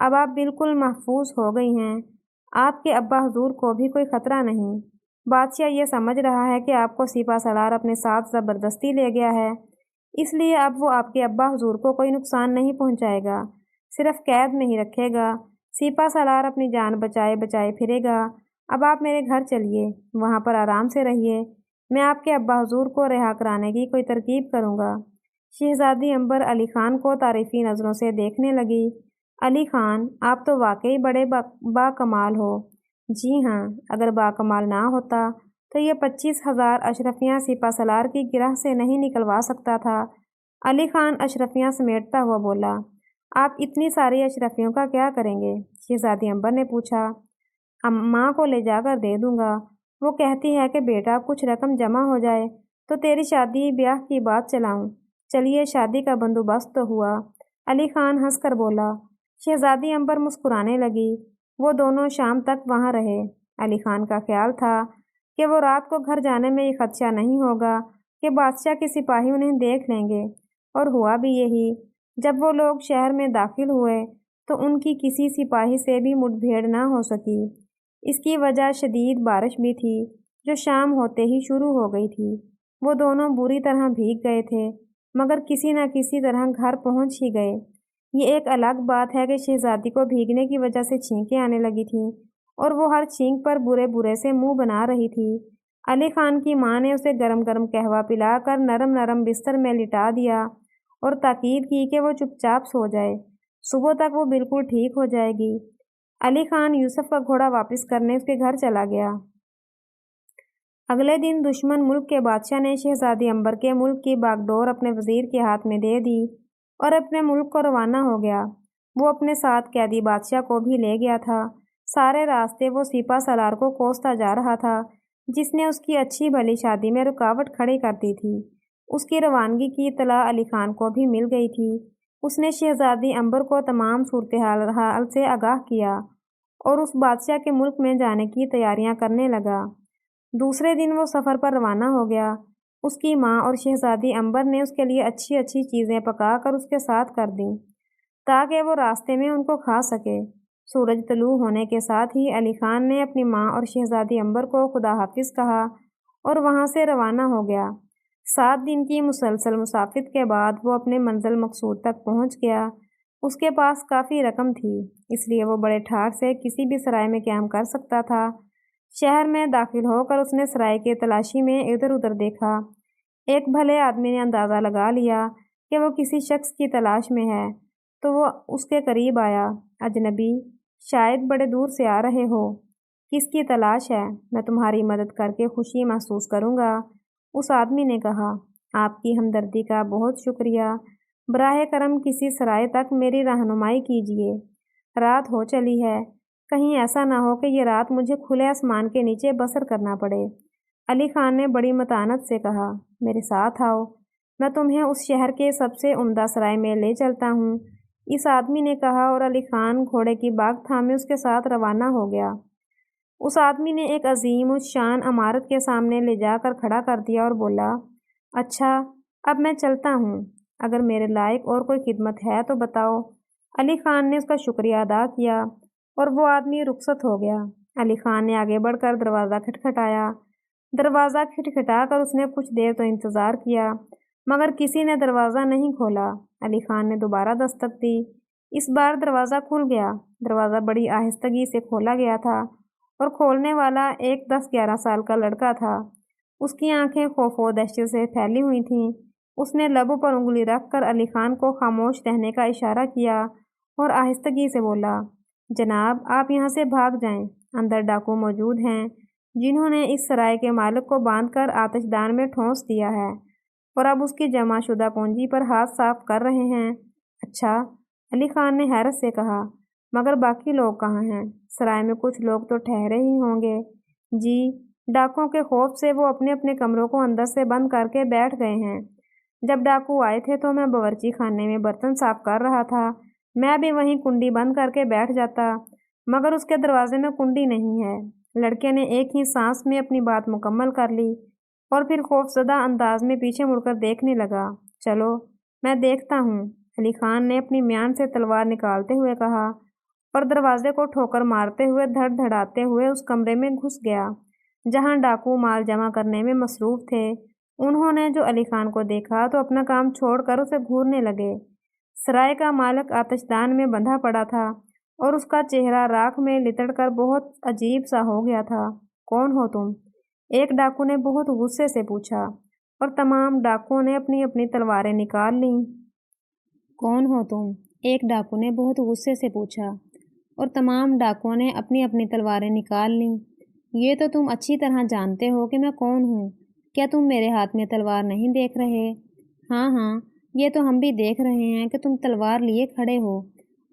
اب آپ بالکل محفوظ ہو گئی ہیں، آپ کے ابا حضور کو بھی کوئی خطرہ نہیں۔ بادشاہ یہ سمجھ رہا ہے کہ آپ کو سپہ سالار اپنے ساتھ زبردستی لے گیا ہے، اس لیے اب وہ آپ کے ابا حضور کو کوئی نقصان نہیں پہنچائے گا، صرف قید نہیں رکھے گا، سپہ سالار اپنی جان بچائے بچائے پھرے گا۔ اب آپ میرے گھر چلیے، وہاں پر آرام سے رہیے، میں آپ کے ابا حضور کو رہا کرانے کی کوئی ترکیب کروں گا۔ شہزادی عنبر علی خان کو تعریفی نظروں سے دیکھنے لگی۔ علی خان، آپ تو واقعی بڑے باکمال ہو۔ جی ہاں، اگر باکمال نہ ہوتا تو یہ 25,000 اشرفیاں سپہ سالار کی گرہ سے نہیں نکلوا سکتا تھا۔ علی خان اشرفیاں سمیٹتا ہوا بولا، آپ اتنی ساری اشرفیوں کا کیا کریں گے؟ شہزادی عنبر نے پوچھا۔ ماں کو لے جا کر دے دوں گا، وہ کہتی ہے کہ بیٹا کچھ رقم جمع ہو جائے تو تیری شادی بیاہ کی بات چلاؤں۔ چلیے شادی کا بندوبست تو ہوا۔ علی خان ہنس کر بولا۔ شہزادی عنبر مسکرانے لگی۔ وہ دونوں شام تک وہاں رہے۔ علی خان کا خیال تھا کہ وہ رات کو گھر جانے میں یہ خدشہ نہیں ہوگا کہ بادشاہ کے سپاہی انہیں دیکھ لیں گے، اور ہوا بھی یہی۔ جب وہ لوگ شہر میں داخل ہوئے تو ان کی کسی سپاہی سے بھی مٹ بھیڑ نہ ہو سکی۔ اس کی وجہ شدید بارش بھی تھی جو شام ہوتے ہی شروع ہو گئی تھی۔ وہ دونوں بری طرح بھیگ گئے تھے، مگر کسی نہ کسی طرح گھر پہنچ ہی گئے۔ یہ ایک الگ بات ہے کہ شہزادی کو بھیگنے کی وجہ سے چھینکیں آنے لگی تھیں اور وہ ہر چھینک پر برے برے سے منہ بنا رہی تھی۔ علی خان کی ماں نے اسے گرم گرم قہوہ پلا کر نرم نرم بستر میں لٹا دیا اور تاکید کی کہ وہ چپ چاپ سو جائے، صبح تک وہ بالکل ٹھیک ہو جائے گی۔ علی خان یوسف کا گھوڑا واپس کرنے اس کے گھر چلا گیا۔ اگلے دن دشمن ملک کے بادشاہ نے شہزادی عنبر کے ملک کی باغ ڈور اپنے وزیر کے ہاتھ میں دے دی اور اپنے ملک کو روانہ ہو گیا۔ وہ اپنے ساتھ قیدی بادشاہ کو بھی لے گیا تھا۔ سارے راستے وہ سپہ سالار کو کوستا جا رہا تھا، جس نے اس کی اچھی بھلی شادی میں رکاوٹ کھڑی کر دی تھی۔ اس کی روانگی کی اطلاع علی خان کو بھی مل گئی تھی۔ اس نے شہزادی عنبر کو تمام صورتحال سے آگاہ کیا اور اس بادشاہ کے ملک میں جانے کی تیاریاں کرنے لگا۔ دوسرے دن وہ سفر پر روانہ ہو گیا۔ اس کی ماں اور شہزادی عنبر نے اس کے لیے اچھی اچھی چیزیں پکا کر اس کے ساتھ کر دیں تاکہ وہ راستے میں ان کو کھا سکے۔ سورج طلوع ہونے کے ساتھ ہی علی خان نے اپنی ماں اور شہزادی عنبر کو خدا حافظ کہا اور وہاں سے روانہ ہو گیا۔ 7 دن کی مسلسل مسافت کے بعد وہ اپنے منزل مقصود تک پہنچ گیا۔ اس کے پاس کافی رقم تھی، اس لیے وہ بڑے ٹھاٹ سے کسی بھی سرائے میں قیام کر سکتا تھا۔ شہر میں داخل ہو کر اس نے سرائے کی تلاشی میں ادھر ادھر دیکھا۔ ایک بھلے آدمی نے اندازہ لگا لیا کہ وہ کسی شخص کی تلاش میں ہے، تو وہ اس کے قریب آیا۔ اجنبی، شاید بڑے دور سے آ رہے ہو، کس کی تلاش ہے؟ میں تمہاری مدد کر کے خوشی محسوس کروں گا۔ اس آدمی نے کہا، آپ کی ہمدردی کا بہت شکریہ، براہ کرم کسی سرائے تک میری رہنمائی کیجیے۔ رات ہو چلی ہے، کہیں ایسا نہ ہو کہ یہ رات مجھے کھلے آسمان کے نیچے بسر کرنا پڑے۔ علی خان نے بڑی متانت سے کہا، میرے ساتھ آؤ، میں تمہیں اس شہر کے سب سے عمدہ سرائے میں لے چلتا ہوں۔ اس آدمی نے کہا اور علی خان گھوڑے کی باگ تھامے اس کے ساتھ روانہ ہو گیا۔ اس آدمی نے ایک عظیم الشان عمارت کے سامنے لے جا کر کھڑا کر دیا اور بولا، اچھا اب میں چلتا ہوں، اگر میرے لائق اور کوئی خدمت ہے تو بتاؤ۔ علی خان نے اس کا شکریہ ادا کیا اور وہ آدمی رخصت ہو گیا۔ علی خان نے آگے بڑھ کر دروازہ کھٹکھٹایا۔ دروازہ کھٹکھٹا کر اس نے کچھ دیر تو انتظار کیا، مگر کسی نے دروازہ نہیں کھولا۔ علی خان نے دوبارہ دستک دی۔ اس بار دروازہ کھل گیا۔ دروازہ بڑی آہستگی سے کھولا گیا تھا اور کھولنے والا ایک 10-11 سال کا لڑکا تھا۔ اس کی آنکھیں خوف و دہشت سے پھیلی ہوئی تھیں۔ اس نے لبوں پر انگلی رکھ کر علی خان کو خاموش رہنے کا اشارہ کیا اور آہستگی سے بولا، جناب آپ یہاں سے بھاگ جائیں، اندر ڈاکو موجود ہیں جنہوں نے اس سرائے کے مالک کو باندھ کر آتش دان میں ٹھونس دیا ہے اور اب اس کی جمع شدہ پونجی پر ہاتھ صاف کر رہے ہیں۔ اچھا، علی خان نے حیرت سے کہا، مگر باقی لوگ کہاں ہیں؟ سرائے میں کچھ لوگ تو ٹھہرے ہی ہوں گے۔ جی، ڈاکوؤں کے خوف سے وہ اپنے اپنے کمروں کو اندر سے بند کر کے بیٹھ گئے ہیں۔ جب ڈاکو آئے تھے تو میں باورچی خانے میں برتن صاف کر رہا تھا، میں بھی وہیں کنڈی بند کر کے بیٹھ جاتا، مگر اس کے دروازے میں کنڈی نہیں ہے۔ لڑکے نے ایک ہی سانس میں اپنی بات مکمل کر لی اور پھر خوفزدہ انداز میں پیچھے مڑ کر دیکھنے لگا۔ چلو میں دیکھتا ہوں، علی خان نے اپنی میان سے تلوار نکالتے ہوئے کہا اور دروازے کو ٹھوکر مارتے ہوئے دھڑ دھڑاتے ہوئے اس کمرے میں گھس گیا جہاں ڈاکو مال جمع کرنے میں مصروف تھے۔ انہوں نے جو علی خان کو دیکھا تو اپنا کام چھوڑ کر اسے گھورنے لگے۔ سرائے کا مالک آتش دان میں بندھا پڑا تھا اور اس کا چہرہ راکھ میں لتڑ کر بہت عجیب سا ہو گیا تھا۔ کون ہو تم؟ ایک ڈاکو نے بہت غصے سے پوچھا اور تمام ڈاکوؤں نے اپنی اپنی تلواریں نکال لیں۔ کون ہو تم؟ ایک ڈاکو نے بہت غصے سے پوچھا اور تمام ڈاکوؤں نے اپنی اپنی تلواریں نکال لیں۔ یہ تو تم اچھی طرح جانتے ہو کہ میں کون ہوں۔ کیا تم میرے ہاتھ میں تلوار نہیں دیکھ رہے؟ ہاں ہاں، یہ تو ہم بھی دیکھ رہے ہیں کہ تم تلوار لیے کھڑے ہو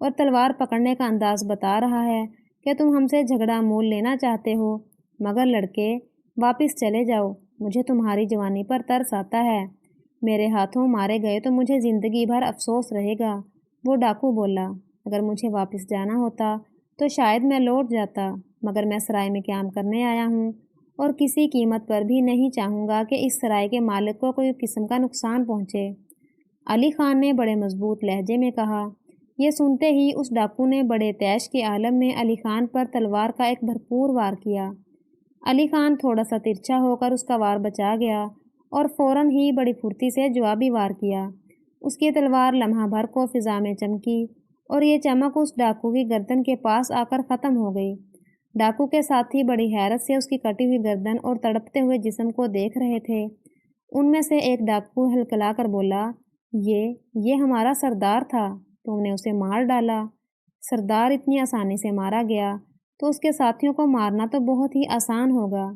اور تلوار پکڑنے کا انداز بتا رہا ہے کہ تم ہم سے جھگڑا مول لینا چاہتے ہو۔ مگر لڑکے، واپس چلے جاؤ، مجھے تمہاری جوانی پر ترس آتا ہے۔ میرے ہاتھوں مارے گئے تو مجھے زندگی بھر افسوس رہے گا۔ وہ ڈاکو بولا، اگر مجھے واپس جانا ہوتا تو شاید میں لوٹ جاتا، مگر میں سرائے میں قیام کرنے آیا ہوں اور کسی قیمت پر بھی نہیں چاہوں گا کہ اس سرائے کے مالک کو کوئی قسم کا نقصان پہنچے۔ علی خان نے بڑے مضبوط لہجے میں کہا۔ یہ سنتے ہی اس ڈاکو نے بڑے طیش کے عالم میں علی خان پر تلوار کا ایک بھرپور وار کیا۔ علی خان تھوڑا سا ترچھا ہو کر اس کا وار بچا گیا اور فوراً ہی بڑی پھرتی سے جوابی وار کیا۔ اس کی تلوار لمحہ بھر کو فضا میں چمکی اور یہ چمک اس ڈاکو کی گردن کے پاس آ کر ختم ہو گئی۔ ڈاکو کے ساتھی بڑی حیرت سے اس کی کٹی ہوئی گردن اور تڑپتے ہوئے جسم کو دیکھ رہے تھے۔ ان میں سے ایک ڈاکو ہلکلا کر بولا، یہ ہمارا سردار تھا، تم نے اسے مار ڈالا۔ سردار اتنی آسانی سے مارا گیا تو اس کے ساتھیوں کو مارنا تو بہت ہی آسان ہوگا۔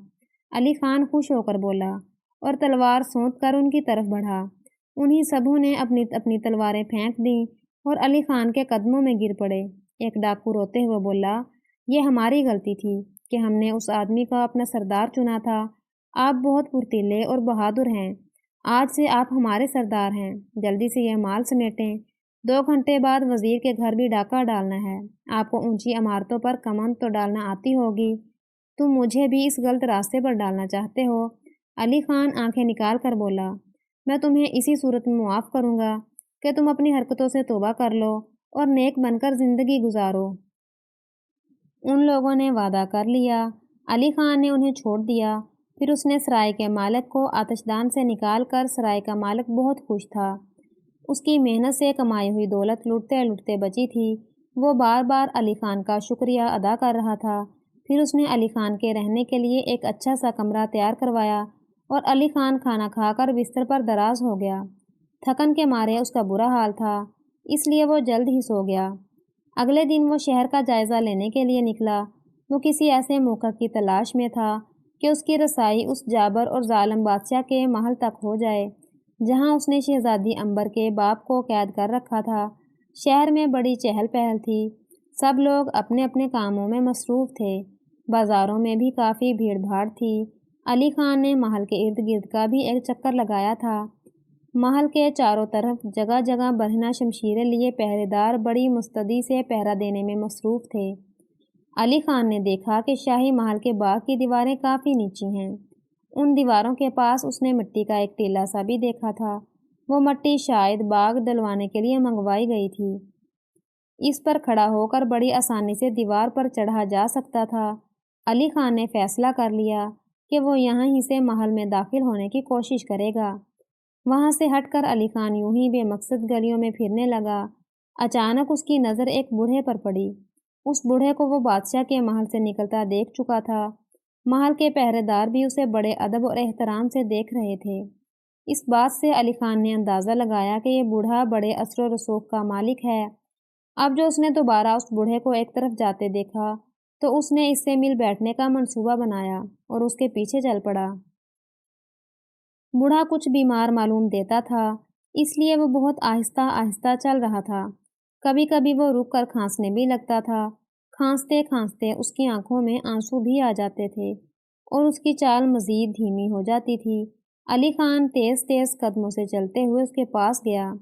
علی خان خوش ہو کر بولا اور تلوار سونت کر ان کی طرف بڑھا۔ انہی سبھوں نے اپنی اپنی تلواریں پھینک دیں اور علی خان کے قدموں میں گر پڑے۔ ایک ڈاکو روتے ہوئے بولا، یہ ہماری غلطی تھی کہ ہم نے اس آدمی کو اپنا سردار چنا تھا۔ آپ بہت پھرتیلے اور بہادر ہیں، آج سے آپ ہمارے سردار ہیں۔ جلدی سے یہ مال سمیٹیں، 2 گھنٹے بعد وزیر کے گھر بھی ڈاکہ ڈالنا ہے۔ آپ کو اونچی عمارتوں پر کمند تو ڈالنا آتی ہوگی، تم مجھے بھی اس غلط راستے پر ڈالنا چاہتے ہو؟ علی خان آنکھیں نکال کر بولا، میں تمہیں اسی صورت میں معاف کروں گا کہ تم اپنی حرکتوں سے توبہ کر لو اور نیک بن کر زندگی گزارو۔ ان لوگوں نے وعدہ کر لیا۔ علی خان نے انہیں چھوڑ دیا۔ پھر اس نے سرائے کے مالک کو آتش دان سے نکال کر سرائے کا مالک بہت خوش تھا۔ اس کی محنت سے کمائی ہوئی دولت لوٹتے لوٹتے بچی تھی۔ وہ بار بار علی خان کا شکریہ ادا کر رہا تھا۔ پھر اس نے علی خان کے رہنے کے لیے ایک اچھا سا کمرہ تیار کروایا اور علی خان کھانا کھا کر بستر پر دراز ہو گیا۔ تھکن کے مارے اس کا برا حال تھا، اس لیے وہ جلد ہی سو گیا۔ اگلے دن وہ شہر کا جائزہ لینے کے لیے نکلا۔ وہ کسی ایسے موقع کی تلاش میں تھا کہ اس کی رسائی اس جابر اور ظالم بادشاہ کے محل تک ہو جائے جہاں اس نے شہزادی عنبر کے باپ کو قید کر رکھا تھا۔ شہر میں بڑی چہل پہل تھی، سب لوگ اپنے اپنے کاموں میں مصروف تھے۔ بازاروں میں بھی کافی بھیڑ بھاڑ تھی۔ علی خان نے محل کے ارد گرد کا بھی ایک چکر لگایا تھا۔ محل کے چاروں طرف جگہ جگہ برہنہ شمشیریں لیے پہرے دار بڑی مستعدی سے پہرا دینے میں مصروف تھے۔ علی خان نے دیکھا کہ شاہی محل کے باغ کی دیواریں کافی نیچی ہیں۔ ان دیواروں کے پاس اس نے مٹی کا ایک ٹیلہ سا بھی دیکھا تھا۔ وہ مٹی شاید باغ ڈلوانے کے لیے منگوائی گئی تھی۔ اس پر کھڑا ہو کر بڑی آسانی سے دیوار پر چڑھا جا سکتا تھا۔ علی خان نے فیصلہ کر لیا کہ وہ یہاں ہی سے محل میں داخل ہونے کی کوشش کرے گا۔ وہاں سے ہٹ کر علی خان یوں ہی بے مقصد گلیوں میں پھرنے لگا۔ اچانک اس کی نظر ایک بوڑھے پر پڑی۔ اس بوڑھے کو وہ بادشاہ کے محل سے نکلتا دیکھ چکا تھا۔ محل کے پہرے دار بھی اسے بڑے ادب اور احترام سے دیکھ رہے تھے۔ اس بات سے علی خان نے اندازہ لگایا کہ یہ بوڑھا بڑے اثر و رسوخ کا مالک ہے۔ اب جو اس نے دوبارہ اس بوڑھے کو ایک طرف جاتے دیکھا تو اس نے اس سے مل بیٹھنے کا منصوبہ بنایا اور اس کے پیچھے چل پڑا۔ بوڑھا کچھ بیمار معلوم دیتا تھا، اس لیے وہ بہت آہستہ آہستہ چل رہا تھا۔ کبھی کبھی وہ رک کر کھانسنے بھی لگتا تھا۔ کھانستے کھانستے اس کی آنکھوں میں آنسو بھی آ جاتے تھے اور اس کی چال مزید دھیمی ہو جاتی تھی۔ علی خان تیز تیز قدموں سے چلتے ہوئے اس کے پاس گیا۔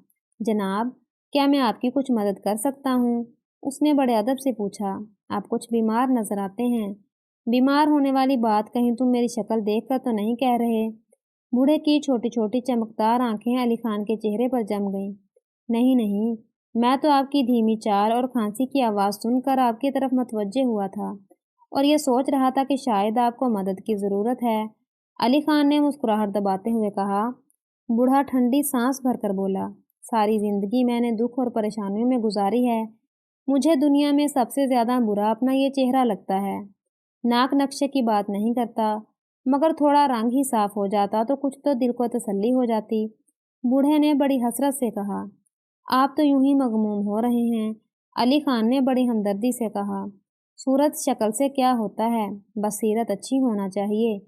جناب، کیا میں آپ کی کچھ مدد کر سکتا ہوں؟ اس نے بڑے ادب سے پوچھا۔ آپ کچھ بیمار نظر آتے ہیں۔ بیمار ہونے والی بات کہیں تم میری شکل دیکھ کر تو نہیں کہہ رہے؟ بوڑھے کی چھوٹی چھوٹی چمکدار آنکھیں علی خان کے چہرے پر جم گئیں۔ نہیں نہیں، میں تو آپ کی دھیمی چال اور کھانسی کی آواز سن کر آپ کی طرف متوجہ ہوا تھا اور یہ سوچ رہا تھا کہ شاید آپ کو مدد کی ضرورت ہے۔ علی خان نے مسکراہٹ دباتے ہوئے کہا۔ بوڑھا ٹھنڈی سانس بھر کر بولا، ساری زندگی میں نے دکھ اور پریشانیوں میں گزاری ہے۔ مجھے دنیا میں سب سے زیادہ برا اپنا یہ چہرہ لگتا ہے۔ ناک نقشے کی بات نہیں کرتا، مگر تھوڑا رنگ ہی صاف ہو جاتا تو کچھ تو دل کو تسلی ہو جاتی۔ بوڑھے نے بڑی حسرت سے کہا، آپ تو یوں ہی مغموم ہو رہے ہیں۔ علی خان نے بڑی ہمدردی سے کہا، صورت شکل سے کیا ہوتا ہے، بس سیرت اچھی ہونا چاہیے۔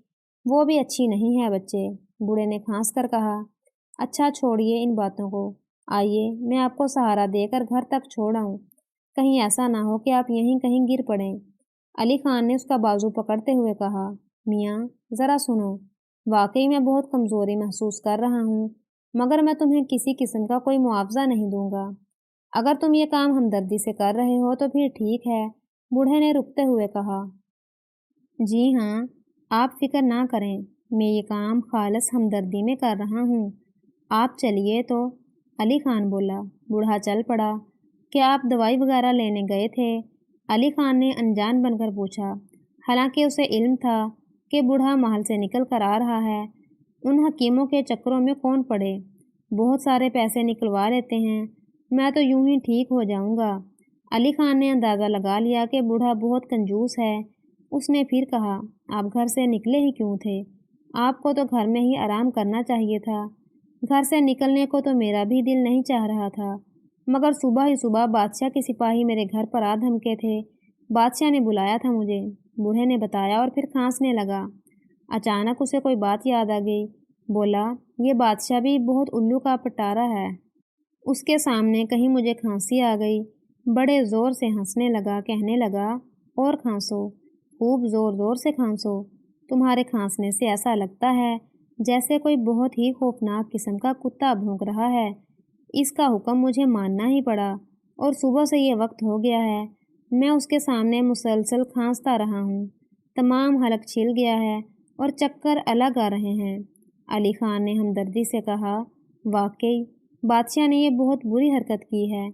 وہ بھی اچھی نہیں ہے بچے، بوڑھے نے کھانس کر کہا۔ اچھا چھوڑیے ان باتوں کو، آئیے میں آپ کو سہارا دے کر گھر تک چھوڑ آؤں، کہیں ایسا نہ ہو کہ آپ یہیں کہیں گر پڑیں۔ علی خان نے اس کا بازو پکڑتے ہوئے کہا، میاں ذرا سنو، واقعی میں بہت کمزوری محسوس کر رہا ہوں، مگر میں تمہیں کسی قسم کا کوئی معاوضہ نہیں دوں گا۔ اگر تم یہ کام ہمدردی سے کر رہے ہو تو پھر ٹھیک ہے، بوڑھے نے رکتے ہوئے کہا۔ جی ہاں، آپ فکر نہ کریں، میں یہ کام خالص ہمدردی میں کر رہا ہوں۔ آپ چلیے تو، علی خان بولا۔ بوڑھا چل پڑا۔ کیا آپ دوائی وغیرہ لینے گئے تھے؟ علی خان نے انجان بن کر پوچھا، حالانکہ اسے علم تھا کہ بوڑھا محل سے نکل کر آ رہا ہے۔ ان حکیموں کے چکروں میں کون پڑے، بہت سارے پیسے نکلوا لیتے ہیں، میں تو یوں ہی ٹھیک ہو جاؤں گا۔ علی خان نے اندازہ لگا لیا کہ بوڑھا بہت کنجوس ہے۔ اس نے پھر کہا، آپ گھر سے نکلے ہی کیوں تھے؟ آپ کو تو گھر میں ہی آرام کرنا چاہیے تھا۔ گھر سے نکلنے کو تو میرا بھی دل نہیں چاہ رہا تھا، مگر صبح ہی صبح بادشاہ کے سپاہی میرے گھر پر آ دھمکے تھے۔ بادشاہ نے بلایا تھا مجھے، بوڑھے نے بتایا اور پھر کھانسنے لگا۔ اچانک اسے کوئی بات یاد آ گئی، بولا، یہ بادشاہ بھی بہت الو کا پٹارا ہے۔ اس کے سامنے کہیں مجھے کھانسی آ گئی، بڑے زور سے ہنسنے لگا، کہنے لگا، اور کھانسو، خوب زور زور سے کھانسو، تمہارے کھانسنے سے ایسا لگتا ہے جیسے کوئی بہت ہی خوفناک قسم کا کتا بھونک رہا ہے۔ اس کا حکم مجھے ماننا ہی پڑا، اور صبح سے یہ وقت ہو گیا ہے، میں اس کے سامنے مسلسل کھانستا رہا ہوں، تمام حلق چھل گیا ہے اور چکر الگ آ رہے ہیں۔ علی خان نے ہمدردی سے کہا، واقعی بادشاہ نے یہ بہت بری حرکت کی ہے،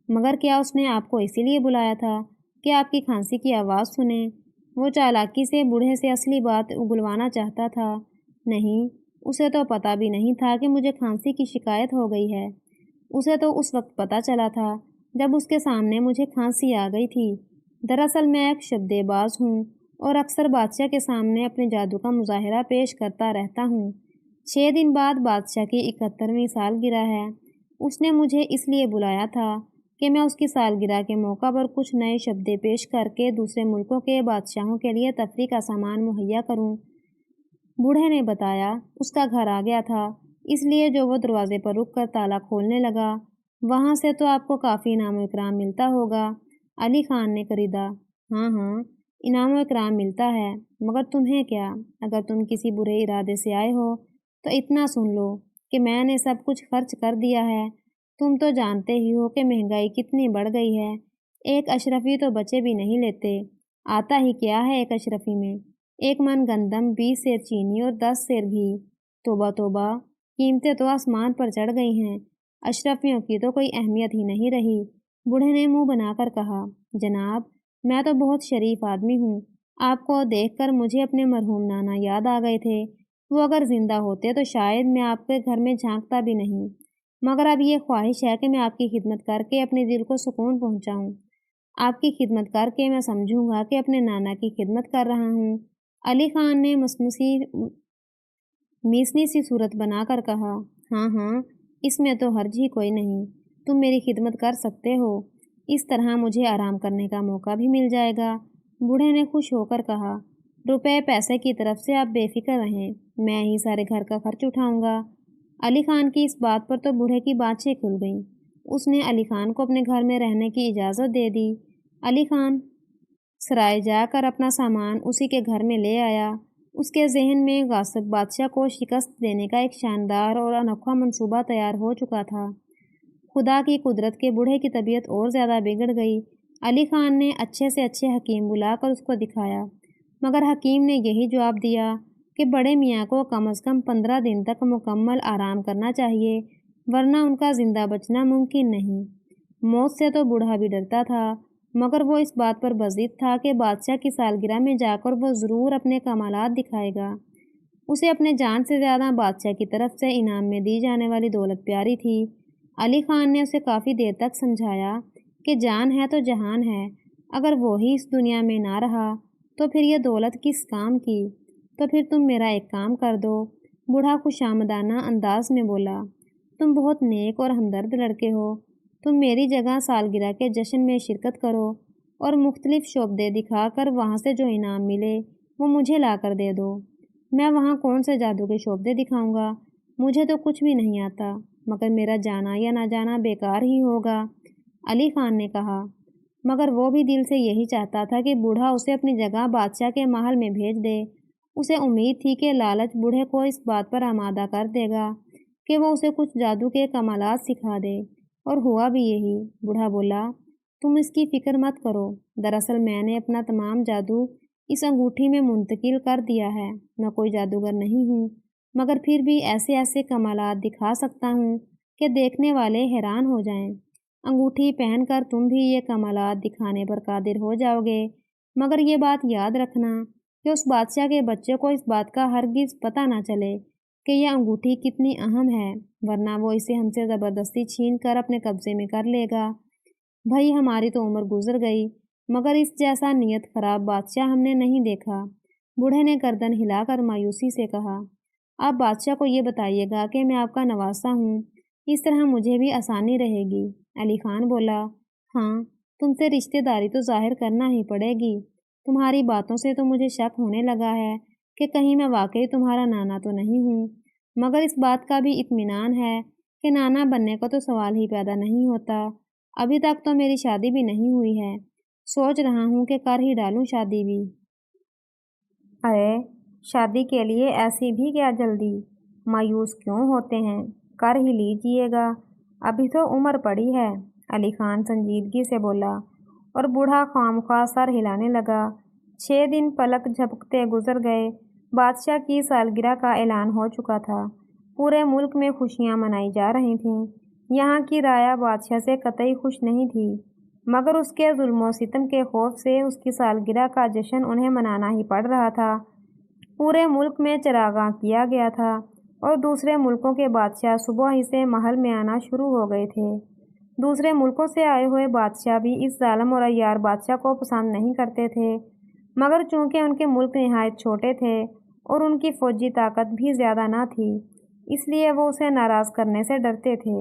مگر کیا اس نے آپ کو اسی لیے بلایا تھا کہ آپ کی کھانسی کی آواز سنیں؟ وہ چالاکی سے بوڑھے سے اصلی بات اگلوانا چاہتا تھا۔ نہیں، اسے تو پتہ بھی نہیں تھا کہ مجھے کھانسی کی شکایت ہو گئی ہے۔ اسے تو اس وقت پتہ چلا تھا جب اس کے سامنے مجھے کھانسی آ گئی تھی۔ دراصل میں ایک شبدے باز ہوں اور اکثر بادشاہ کے سامنے اپنے جادو کا مظاہرہ پیش کرتا رہتا ہوں۔ 6 دن بعد بادشاہ کی 71ویں سالگرہ ہے۔ اس نے مجھے اس لیے بلایا تھا کہ میں اس کی سالگرہ کے موقع پر کچھ نئے شبدے پیش کر کے دوسرے ملکوں کے بادشاہوں کے لیے تفریح کا سامان مہیا کروں۔ بوڑھے نے بتایا، اس کا گھر آ گیا تھا، اس لیے جو وہ دروازے پر رک کر تالا کھولنے لگا، وہاں سے تو آپ کو کافی انعام و اکرام ملتا ہوگا۔ علی خان نے کریدا، ہاں ہاں، انعام و اکرام ملتا ہے، مگر تمہیں کیا؟ اگر تم کسی برے ارادے سے آئے ہو تو اتنا سن لو کہ میں نے سب کچھ خرچ کر دیا ہے۔ تم تو جانتے ہی ہو کہ مہنگائی کتنی بڑھ گئی ہے، ایک اشرفی تو بچے بھی نہیں لیتے۔ آتا ہی کیا ہے ایک اشرفی میں؟ 1 من گندم، 20 سیر چینی اور 10 سیر گھی۔ توبہ توبہ، قیمتیں تو آسمان پر چڑھ گئی ہیں، اشرفیوں کی تو کوئی اہمیت ہی نہیں رہی۔ بوڑھے نے منہ بنا کر کہا، جناب میں تو بہت شریف آدمی ہوں، آپ کو دیکھ کر مجھے اپنے مرحوم نانا یاد آ گئے تھے، وہ اگر زندہ ہوتے تو شاید میں آپ کے گھر میں جھانکتا بھی نہیں، مگر اب یہ خواہش ہے کہ میں آپ کی خدمت کر کے اپنے دل کو سکون پہنچاؤں۔ آپ کی خدمت کر کے میں سمجھوں گا کہ اپنے نانا کی خدمت کر رہا ہوں۔ علی خان نے میسنی سی صورت بنا کر کہا، ہاں ہاں، اس میں تو حرج ہی کوئی نہیں، تم میری خدمت کر سکتے ہو، اس طرح مجھے آرام کرنے کا موقع بھی مل جائے گا۔ بوڑھے نے خوش ہو کر کہا، روپے پیسے کی طرف سے آپ بے فکر رہیں، میں ہی سارے گھر کا خرچ اٹھاؤں گا۔ علی خان کی اس بات پر تو بوڑھے کی بانچیں کھل گئیں۔ اس نے علی خان کو اپنے گھر میں رہنے کی اجازت دے دی۔ علی خان سرائے جا کر اپنا سامان اسی کے گھر میں لے آیا۔ اس کے ذہن میں غاصب بادشاہ کو شکست دینے کا ایک شاندار اور انوکھا منصوبہ تیار ہو چکا تھا۔ خدا کی قدرت کے بوڑھے کی طبیعت اور زیادہ بگڑ گئی۔ علی خان نے اچھے سے اچھے حکیم بلا کر اس کو دکھایا، مگر حکیم نے یہی جواب دیا کہ بڑے میاں کو کم از کم 15 دن تک مکمل آرام کرنا چاہیے، ورنہ ان کا زندہ بچنا ممکن نہیں۔ موت سے تو بوڑھا بھی ڈرتا تھا، مگر وہ اس بات پر بضد تھا کہ بادشاہ کی سالگرہ میں جا کر وہ ضرور اپنے کمالات دکھائے گا۔ اسے اپنے جان سے زیادہ بادشاہ کی طرف سے انعام میں دی جانے والی دولت پیاری تھی۔ علی خان نے اسے کافی دیر تک سمجھایا کہ جان ہے تو جہان ہے، اگر وہی اس دنیا میں نہ رہا تو پھر یہ دولت کس کام کی؟ تو پھر تم میرا ایک کام کر دو۔ بوڑھا خوشامدانہ انداز میں بولا، تم بہت نیک اور ہمدرد لڑکے ہو، تم میری جگہ سالگرہ کے جشن میں شرکت کرو اور مختلف شعبدے دکھا کر وہاں سے جو انعام ملے وہ مجھے لا کر دے دو۔ میں وہاں کون سے جادو کے شعبدے دکھاؤں گا؟ مجھے تو کچھ بھی نہیں آتا، مگر میرا جانا یا نہ جانا بیکار ہی ہوگا۔ علی خان نے کہا، مگر وہ بھی دل سے یہی چاہتا تھا کہ بوڑھا اسے اپنی جگہ بادشاہ کے محل میں بھیج دے۔ اسے امید تھی کہ لالچ بوڑھے کو اس بات پر آمادہ کر دے گا کہ وہ اسے کچھ جادو کے کمالات سکھا دے، اور ہوا بھی یہی۔ بوڑھا بولا، تم اس کی فکر مت کرو، دراصل میں نے اپنا تمام جادو اس انگوٹھی میں منتقل کر دیا ہے۔ میں کوئی جادوگر نہیں ہوں، مگر پھر بھی ایسے ایسے کمالات دکھا سکتا ہوں کہ دیکھنے والے حیران ہو جائیں۔ انگوٹھی پہن کر تم بھی یہ کمالات دکھانے پر قادر ہو جاؤ گے، مگر یہ بات یاد رکھنا کہ اس بادشاہ کے بچے کو اس بات کا ہرگز پتہ نہ چلے کہ یہ انگوٹھی کتنی اہم ہے، ورنہ وہ اسے ہم سے زبردستی چھین کر اپنے قبضے میں کر لے گا۔ بھائی، ہماری تو عمر گزر گئی، مگر اس جیسا نیت خراب بادشاہ ہم نے نہیں دیکھا۔ بوڑھے نے گردن ہلا کر مایوسی سے کہا، آپ بادشاہ کو یہ بتائیے گا کہ میں آپ کا نواسا ہوں، اس طرح مجھے بھی آسانی رہے گی۔ علی خان بولا، ہاں، تم سے رشتہ داری تو ظاہر کرنا ہی پڑے گی۔ تمہاری باتوں سے تو مجھے شک ہونے لگا ہے کہ کہیں میں واقعی تمہارا نانا تو نہیں ہوں، مگر اس بات کا بھی اطمینان ہے کہ نانا بننے کا تو سوال ہی پیدا نہیں ہوتا۔ ابھی تک تو میری شادی بھی نہیں ہوئی ہے، سوچ رہا ہوں کہ کر ہی ڈالوں شادی بھی۔ ارے، شادی کے لیے ایسی بھی کیا جلدی؟ مایوس کیوں ہوتے ہیں؟ کر ہی لیجیے گا، ابھی تو عمر پڑی ہے۔ علی خان سنجیدگی سے بولا، اور بوڑھا خواہ سر ہلانے لگا۔ 6 دن پلک جھپکتے گزر گئے۔ بادشاہ کی سالگرہ کا اعلان ہو چکا تھا، پورے ملک میں خوشیاں منائی جا رہی تھیں۔ یہاں کی رعایا بادشاہ سے قطعی خوش نہیں تھی، مگر اس کے ظلم و ستم کے خوف سے اس کی سالگرہ کا جشن انہیں منانا ہی پڑ رہا تھا۔ پورے ملک میں چراغاں کیا گیا تھا، اور دوسرے ملکوں کے بادشاہ صبح ہی سے محل میں آنا شروع ہو گئے تھے۔ دوسرے ملکوں سے آئے ہوئے بادشاہ بھی اس ظالم اور عیار بادشاہ کو پسند نہیں کرتے تھے، مگر چونکہ ان کے ملک نہایت چھوٹے تھے اور ان کی فوجی طاقت بھی زیادہ نہ تھی، اس لیے وہ اسے ناراض کرنے سے ڈرتے تھے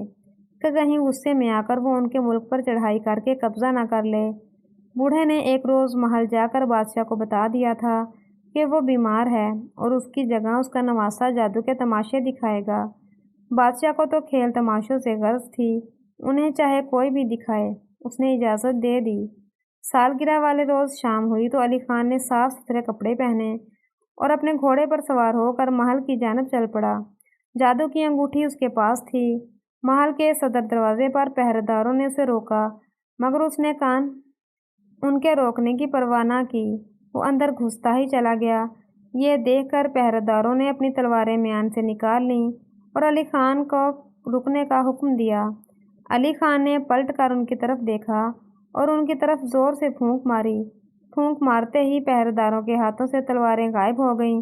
کہ کہیں غصے میں آ کر وہ ان کے ملک پر چڑھائی کر کے قبضہ نہ کر لے۔ بوڑھے نے ایک روز محل جا کر بادشاہ کو بتا دیا تھا کہ وہ بیمار ہے اور اس کی جگہ اس کا نواسا جادو کے تماشے دکھائے گا۔ بادشاہ کو تو کھیل تماشوں سے غرض تھی، انہیں چاہے کوئی بھی دکھائے۔ اس نے اجازت دے دی۔ سالگرہ والے روز شام ہوئی تو علی خان نے صاف ستھرے کپڑے پہنے اور اپنے گھوڑے پر سوار ہو کر محل کی جانب چل پڑا۔ جادو کی انگوٹھی اس کے پاس تھی۔ محل کے صدر دروازے پر پہرے داروں نے اسے روکا، مگر اس نے ان کے روکنے کی پرواہ نہ کی، وہ اندر گھستا ہی چلا گیا۔ یہ دیکھ کر پہرے داروں نے اپنی تلواریں میان سے نکال لیں اور علی خان کو رکنے کا حکم دیا۔ علی خان نے پلٹ کر ان کی طرف دیکھا اور ان کی طرف زور سے پھونک ماری۔ پھونک مارتے ہی پہرے داروں کے ہاتھوں سے تلواریں غائب ہو گئیں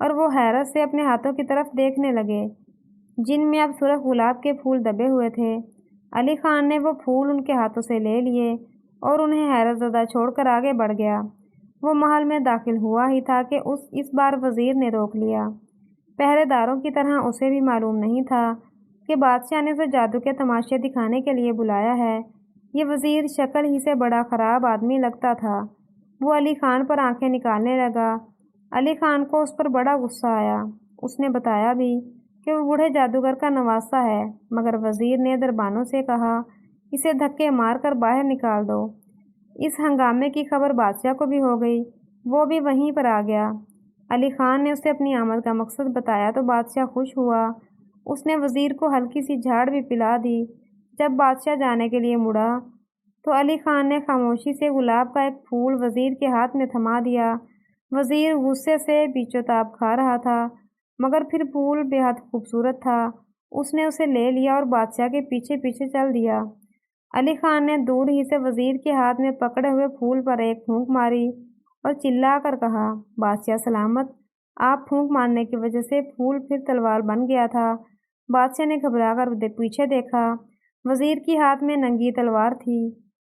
اور وہ حیرت سے اپنے ہاتھوں کی طرف دیکھنے لگے، جن میں اب سرخ گلاب کے پھول دبے ہوئے تھے۔ علی خان نے وہ پھول ان کے ہاتھوں سے لے لیے اور انہیں حیرت زدہ چھوڑ کر آگے بڑھ گیا۔ وہ محل میں داخل ہوا ہی تھا کہ اس بار وزیر نے روک لیا۔ پہرے داروں کی طرح اسے بھی معلوم نہیں تھا کہ بادشاہ نے اسے جادو کے تماشے دکھانے کے لیے بلایا ہے۔ یہ وزیر شکل ہی سے بڑا خراب آدمی لگتا تھا۔ وہ علی خان پر آنکھیں نکالنے لگا۔ علی خان کو اس پر بڑا غصہ آیا۔ اس نے بتایا بھی کہ وہ بوڑھے جادوگر کا نواسا ہے، مگر وزیر نے دربانوں سے کہا، اسے دھکے مار کر باہر نکال دو۔ اس ہنگامے کی خبر بادشاہ کو بھی ہو گئی، وہ بھی وہیں پر آ گیا۔ علی خان نے اسے اپنی آمد کا مقصد بتایا تو بادشاہ خوش ہوا۔ اس نے وزیر کو ہلکی سی جھاڑ بھی پلا دی۔ جب بادشاہ جانے کے لیے مڑا تو علی خان نے خاموشی سے گلاب کا ایک پھول وزیر کے ہاتھ میں تھما دیا۔ وزیر غصے سے بیچو تاب کھا رہا تھا، مگر پھر پھول بے حد خوبصورت تھا۔ اس نے اسے لے لیا اور بادشاہ کے پیچھے پیچھے چل دیا۔ علی خان نے دور ہی سے وزیر کے ہاتھ میں پکڑے ہوئے پھول پر ایک پھونک ماری اور چلا کر کہا، بادشاہ سلامت، آپ پھونک مارنے کی وجہ سے پھول پھر تلوار بن گیا تھا۔ بادشاہ نے گھبرا کر پیچھے دیکھا۔ وزیر کی ہاتھ میں ننگی تلوار تھی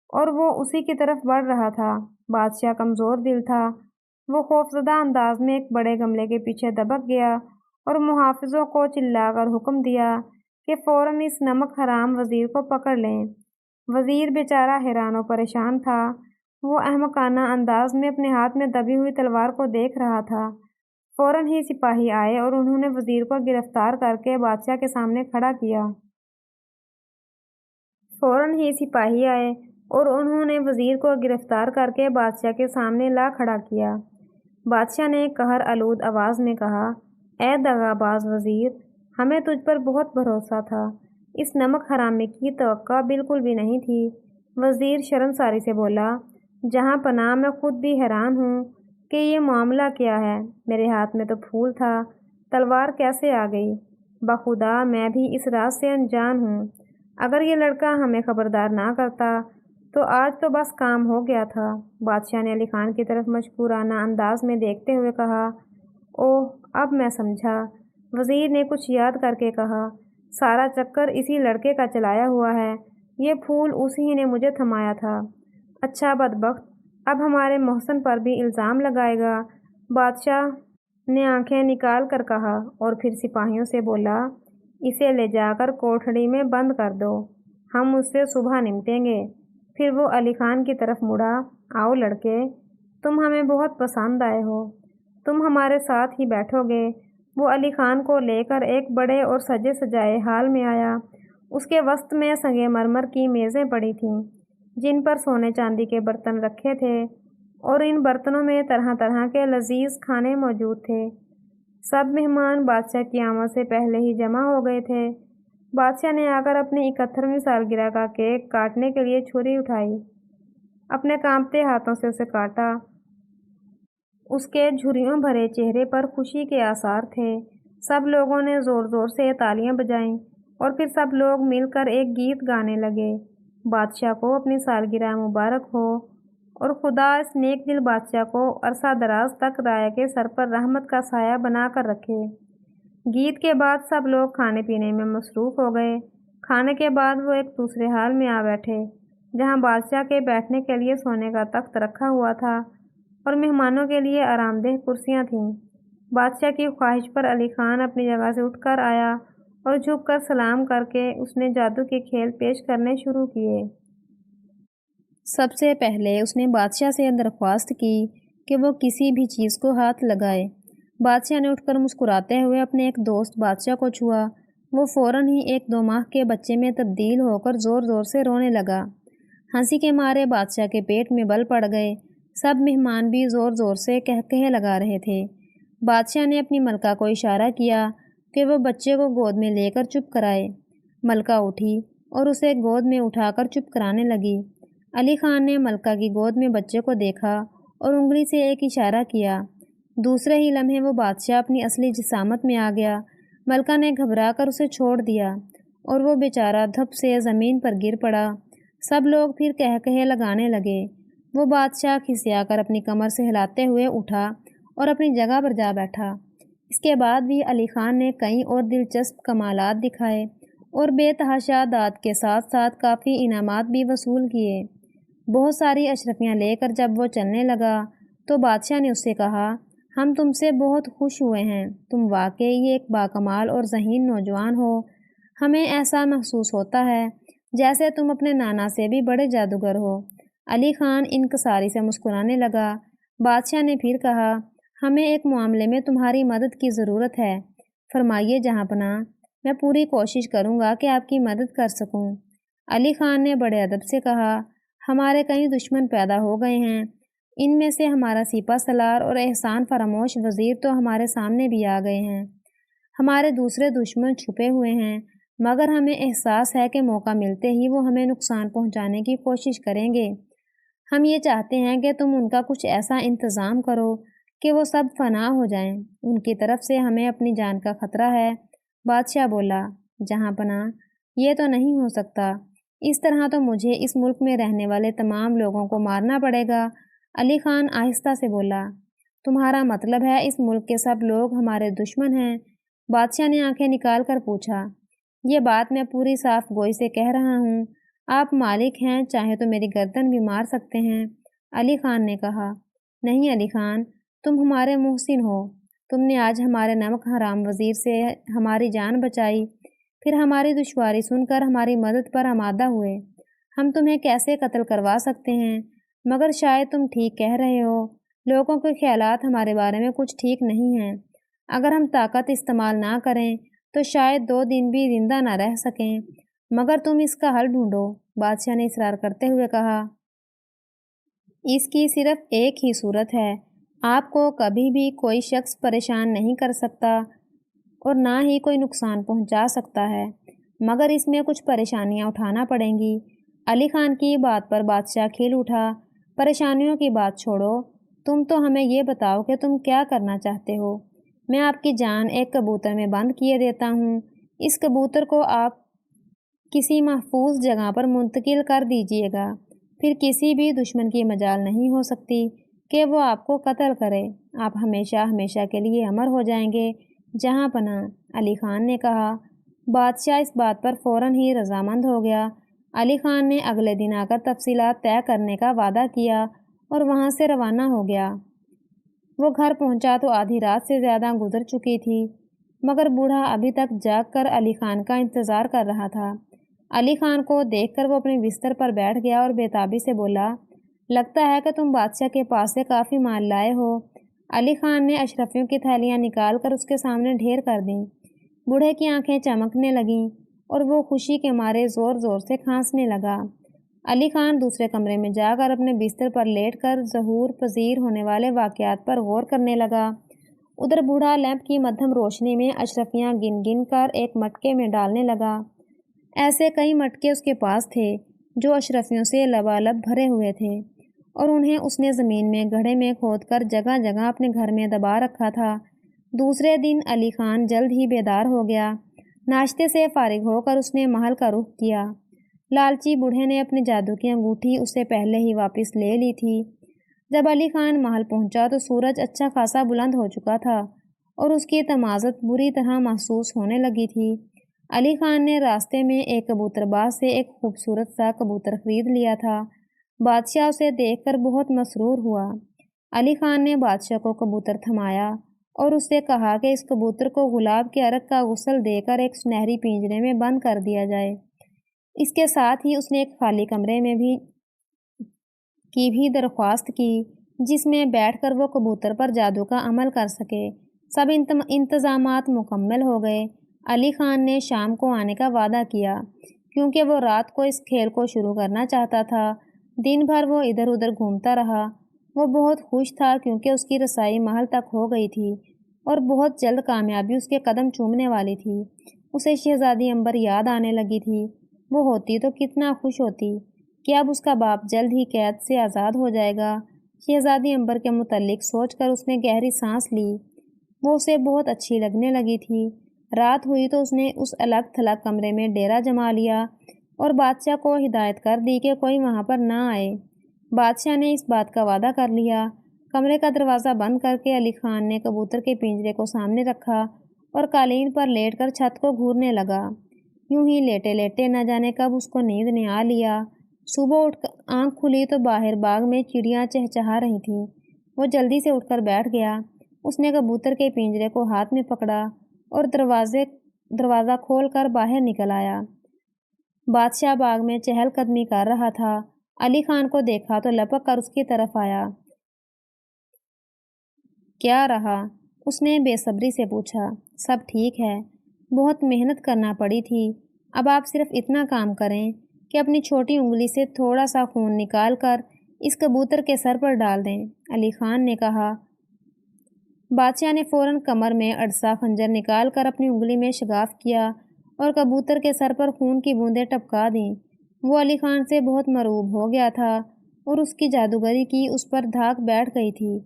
اور وہ اسی کی طرف بڑھ رہا تھا۔ بادشاہ کمزور دل تھا۔ وہ خوفزدہ انداز میں ایک بڑے گملے کے پیچھے دبک گیا اور محافظوں کو چلا کر حکم دیا کہ فوراً اس نمک حرام وزیر کو پکڑ لیں۔ وزیر بیچارہ حیران و پریشان تھا۔ وہ احمقانہ انداز میں اپنے ہاتھ میں دبی ہوئی تلوار کو دیکھ رہا تھا۔ فوراً ہی سپاہی آئے اور انہوں نے وزیر کو گرفتار کر کے بادشاہ کے سامنے کھڑا کیا۔ فوراً ہی سپاہی آئے اور انہوں نے وزیر کو گرفتار کر کے بادشاہ کے سامنے لا کھڑا کیا۔ بادشاہ نے قہر آلود آواز میں کہا، اے دغاباز وزیر، ہمیں تجھ پر بہت بھروسہ تھا۔ اس نمک حرامی کی توقع بالکل بھی نہیں تھی۔ وزیر شرمساری سے بولا، جہاں پناہ، میں خود بھی حیران ہوں کہ یہ معاملہ کیا ہے۔ میرے ہاتھ میں تو پھول تھا، تلوار کیسے آ گئی؟ بخدا میں بھی اس راز سے انجان ہوں۔ اگر یہ لڑکا ہمیں خبردار نہ کرتا تو آج تو بس کام ہو گیا تھا۔ بادشاہ نے علی خان کی طرف مشکورانہ انداز میں دیکھتے ہوئے کہا، اوہ، اب میں سمجھا۔ وزیر نے کچھ یاد کر کے کہا، سارا چکر اسی لڑکے کا چلایا ہوا ہے۔ یہ پھول اسی نے مجھے تھمایا تھا۔ اچھا بدبخت، اب ہمارے محسن پر بھی الزام لگائے گا۔ بادشاہ نے آنکھیں نکال کر کہا اور پھر سپاہیوں سے بولا، اسے لے جا کر کوٹھڑی میں بند کر دو، ہم اس سے صبح نمٹیں گے۔ پھر وہ علی خان کی طرف مڑا، آؤ لڑکے، تم ہمیں بہت پسند آئے ہو، تم ہمارے ساتھ ہی بیٹھو گے۔ وہ علی خان کو لے کر ایک بڑے اور سجے سجائے حال میں آیا۔ اس کے وسط میں سنگ مرمر کی میزیں پڑی تھیں جن پر سونے چاندی کے برتن رکھے تھے اور ان برتنوں میں طرح طرح کے لذیذ کھانے موجود تھے۔ سب مہمان بادشاہ کی آمد سے پہلے ہی جمع ہو گئے تھے۔ بادشاہ نے آ کر اپنی 71ویں سالگرہ کا کیک کاٹنے کے لیے چھری اٹھائی۔ اپنے کانپتے ہاتھوں سے اسے کاٹا۔ اس کے جھریوں بھرے چہرے پر خوشی کے آثار تھے۔ سب لوگوں نے زور زور سے تالیاں بجائیں اور پھر سب لوگ مل کر ایک گیت گانے لگے، بادشاہ کو اپنی سالگرہ مبارک ہو اور خدا اس نیک دل بادشاہ کو عرصہ دراز تک رعایا کے سر پر رحمت کا سایہ بنا کر رکھے۔ گیت کے بعد سب لوگ کھانے پینے میں مصروف ہو گئے۔ کھانے کے بعد وہ ایک دوسرے حال میں آ بیٹھے جہاں بادشاہ کے بیٹھنے کے لیے سونے کا تخت رکھا ہوا تھا اور مہمانوں کے لیے آرام دہ کرسیاں تھیں۔ بادشاہ کی خواہش پر علی خان اپنی جگہ سے اٹھ کر آیا اور جھک کر سلام کر کے اس نے جادو کے کھیل پیش کرنے شروع کیے۔ سب سے پہلے اس نے بادشاہ سے درخواست کی کہ وہ کسی بھی چیز کو ہاتھ لگائے۔ بادشاہ نے اٹھ کر مسکراتے ہوئے اپنے ایک دوست بادشاہ کو چھوا۔ وہ فوراً ہی ایک 2 ماہ کے بچے میں تبدیل ہو کر زور زور سے رونے لگا۔ ہنسی کے مارے بادشاہ کے پیٹ میں بل پڑ گئے۔ سب مہمان بھی زور زور سے قہقہے لگا رہے تھے۔ بادشاہ نے اپنی ملکہ کو اشارہ کیا کہ وہ بچے کو گود میں لے کر چپ کرائے۔ ملکہ اٹھی اور اسے گود میں اٹھا کر چپ کرانے لگی۔ علی خان نے ملکہ کی گود میں بچے کو دیکھا اور انگلی سے ایک اشارہ کیا۔ دوسرے ہی لمحے وہ بادشاہ اپنی اصلی جسامت میں آ گیا۔ ملکہ نے گھبرا کر اسے چھوڑ دیا اور وہ بیچارہ دھپ سے زمین پر گر پڑا۔ سب لوگ پھر قہقہے لگانے لگے۔ وہ بادشاہ کھسیا کر اپنی کمر سے ہلاتے ہوئے اٹھا اور اپنی جگہ پر جا بیٹھا۔ اس کے بعد بھی علی خان نے کئی اور دلچسپ کمالات دکھائے اور بے تحاشا داد کے ساتھ ساتھ کافی انعامات بھی وصول کیے۔ بہت ساری اشرفیاں لے کر جب وہ چلنے لگا تو بادشاہ نے اس سے کہا، ہم تم سے بہت خوش ہوئے ہیں، تم واقعی ایک باکمال اور ذہین نوجوان ہو۔ ہمیں ایسا محسوس ہوتا ہے جیسے تم اپنے نانا سے بھی بڑے جادوگر ہو۔ علی خان انکساری سے مسکرانے لگا۔ بادشاہ نے پھر کہا، ہمیں ایک معاملے میں تمہاری مدد کی ضرورت ہے۔ فرمائیے جہاں پناہ، میں پوری کوشش کروں گا کہ آپ کی مدد کر سکوں۔ علی خان نے بڑے ادب سے کہا، ہمارے کئی دشمن پیدا ہو گئے ہیں، ان میں سے ہمارا سپہ سالار اور احسان فراموش وزیر تو ہمارے سامنے بھی آ گئے ہیں۔ ہمارے دوسرے دشمن چھپے ہوئے ہیں، مگر ہمیں احساس ہے کہ موقع ملتے ہی وہ ہمیں نقصان پہنچانے کی کوشش کریں گے۔ ہم یہ چاہتے ہیں کہ تم ان کا کچھ ایسا انتظام کرو کہ وہ سب فنا ہو جائیں۔ ان کی طرف سے ہمیں اپنی جان کا خطرہ ہے۔ بادشاہ بولا، جہاں پناہ، یہ تو نہیں ہو سکتا۔ اس طرح تو مجھے اس ملک میں رہنے والے تمام لوگوں کو مارنا پڑے گا۔ علی خان آہستہ سے بولا۔ تمہارا مطلب ہے اس ملک کے سب لوگ ہمارے دشمن ہیں؟ بادشاہ نے آنکھیں نکال کر پوچھا۔ یہ بات میں پوری صاف گوئی سے کہہ رہا ہوں۔ آپ مالک ہیں، چاہے تو میری گردن بھی مار سکتے ہیں۔ علی خان نے کہا۔ نہیں علی خان، تم ہمارے محسن ہو۔ تم نے آج ہمارے نمک حرام وزیر سے ہماری جان بچائی، پھر ہماری دشواری سن کر ہماری مدد پر آمادہ ہوئے۔ ہم تمہیں کیسے قتل کروا سکتے ہیں؟ مگر شاید تم ٹھیک کہہ رہے ہو، لوگوں کے خیالات ہمارے بارے میں کچھ ٹھیک نہیں ہیں۔ اگر ہم طاقت استعمال نہ کریں تو شاید 2 دن بھی زندہ نہ رہ سکیں، مگر تم اس کا حل ڈھونڈو، بادشاہ نے اصرار کرتے ہوئے کہا۔ اس کی صرف ایک ہی صورت ہے۔ آپ کو کبھی بھی کوئی شخص پریشان نہیں کر سکتا اور نہ ہی کوئی نقصان پہنچا سکتا ہے، مگر اس میں کچھ پریشانیاں اٹھانا پڑیں گی۔ علی خان کی بات پر بادشاہ کھل اٹھا۔ پریشانیوں کی بات چھوڑو، تم تو ہمیں یہ بتاؤ کہ تم کیا کرنا چاہتے ہو۔ میں آپ کی جان ایک کبوتر میں بند کیے دیتا ہوں۔ اس کبوتر کو آپ کسی محفوظ جگہ پر منتقل کر دیجیے گا، پھر کسی بھی دشمن کی مجال نہیں ہو سکتی کہ وہ آپ کو قتل کرے۔ آپ ہمیشہ ہمیشہ کے لیے امر ہو جائیں گے جہاں پناہ، علی خان نے کہا۔ بادشاہ اس بات پر فوراً ہی رضامند ہو گیا۔ علی خان نے اگلے دن آ کر تفصیلات طے کرنے کا وعدہ کیا اور وہاں سے روانہ ہو گیا۔ وہ گھر پہنچا تو آدھی رات سے زیادہ گزر چکی تھی، مگر بوڑھا ابھی تک جاگ کر علی خان کا انتظار کر رہا تھا۔ علی خان کو دیکھ کر وہ اپنے بستر پر بیٹھ گیا اور بے تابی سے بولا، لگتا ہے کہ تم بادشاہ کے پاس سے کافی مال لائے ہو۔ علی خان نے اشرفیوں کی تھیلیاں نکال کر اس کے سامنے ڈھیر کر دیں۔ بوڑھے کی آنکھیں چمکنے لگیں اور وہ خوشی کے مارے زور زور سے کھانسنے لگا۔ علی خان دوسرے کمرے میں جا کر اپنے بستر پر لیٹ کر ظہور پذیر ہونے والے واقعات پر غور کرنے لگا۔ ادھر بوڑھا لیمپ کی مدھم روشنی میں اشرفیاں گن گن کر ایک مٹکے میں ڈالنے لگا۔ ایسے کئی مٹکے اس کے پاس تھے جو اشرفیوں سے لبالب بھرے ہوئے تھے، اور انہیں اس نے زمین میں گڑھے میں کھود کر جگہ جگہ اپنے گھر میں دبا رکھا تھا۔ دوسرے دن علی خان جلد ہی بیدار ہو گیا۔ ناشتے سے فارغ ہو کر اس نے محل کا رخ کیا۔ لالچی بوڑھے نے اپنی جادو کی انگوٹھی اس سے پہلے ہی واپس لے لی تھی۔ جب علی خان محل پہنچا تو سورج اچھا خاصا بلند ہو چکا تھا اور اس کی تمازت بری طرح محسوس ہونے لگی تھی۔ علی خان نے راستے میں ایک کبوتر باز سے ایک خوبصورت سا کبوتر خرید لیا تھا۔ بادشاہ اسے دیکھ کر بہت مسرور ہوا۔ علی خان نے بادشاہ کو کبوتر تھمایا اور اس سے کہا کہ اس کبوتر کو گلاب کے عرق کا غسل دے کر ایک سنہری پنجرے میں بند کر دیا جائے۔ اس کے ساتھ ہی اس نے ایک خالی کمرے میں بھی درخواست کی جس میں بیٹھ کر وہ کبوتر پر جادو کا عمل کر سکے۔ سب انتظامات مکمل ہو گئے۔ علی خان نے شام کو آنے کا وعدہ کیا کیونکہ وہ رات کو اس کھیل کو شروع کرنا چاہتا تھا۔ دن بھر وہ ادھر ادھر گھومتا رہا۔ وہ بہت خوش تھا کیونکہ اس کی رسائی محل تک ہو گئی تھی اور بہت جلد کامیابی اس کے قدم چومنے والی تھی۔ اسے شہزادی عنبر یاد آنے لگی تھی۔ وہ ہوتی تو کتنا خوش ہوتی کہ اب اس کا باپ جلد ہی قید سے آزاد ہو جائے گا۔ شہزادی عنبر کے متعلق سوچ کر اس نے گہری سانس لی۔ وہ اسے بہت اچھی لگنے لگی تھی۔ رات ہوئی تو اس نے اس الگ تھلگ کمرے میں ڈیرا جما لیا اور بادشاہ کو ہدایت کر دی کہ کوئی وہاں پر نہ آئے۔ بادشاہ نے اس بات کا وعدہ کر لیا۔ کمرے کا دروازہ بند کر کے علی خان نے کبوتر کے پنجرے کو سامنے رکھا اور قالین پر لیٹ کر چھت کو گھورنے لگا۔ یوں ہی لیٹے لیٹے نہ جانے کب اس کو نیند نے آ لیا۔ صبح اٹھ کر آنکھ کھلی تو باہر باغ میں چڑیاں چہچہا رہی تھیں۔ وہ جلدی سے اٹھ کر بیٹھ گیا۔ اس نے کبوتر کے پنجرے کو ہاتھ میں پکڑا اور دروازہ کھول کر باہر نکل آیا۔ بادشاہ باغ میں چہل قدمی کر رہا تھا۔ علی خان کو دیکھا تو لپک کر اس کی طرف آیا۔ کیا رہا؟ اس نے بے صبری سے پوچھا۔ سب ٹھیک ہے، بہت محنت کرنا پڑی تھی۔ اب آپ صرف اتنا کام کریں کہ اپنی چھوٹی انگلی سے تھوڑا سا خون نکال کر اس کبوتر کے سر پر ڈال دیں، علی خان نے کہا۔ بادشاہ نے فوراً کمر میں اڑسا خنجر نکال کر اپنی انگلی میں شگاف کیا اور کبوتر کے سر پر خون کی بوندیں ٹپکا دیں۔ وہ علی خان سے بہت مرعوب ہو گیا تھا اور اس کی جادوگری کی اس پر دھاک بیٹھ گئی تھی۔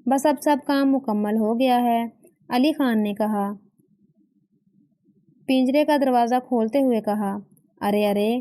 بس اب سب کام مکمل ہو گیا ہے، علی خان نے پنجرے کا دروازہ کھولتے ہوئے کہا۔ ارے ارے،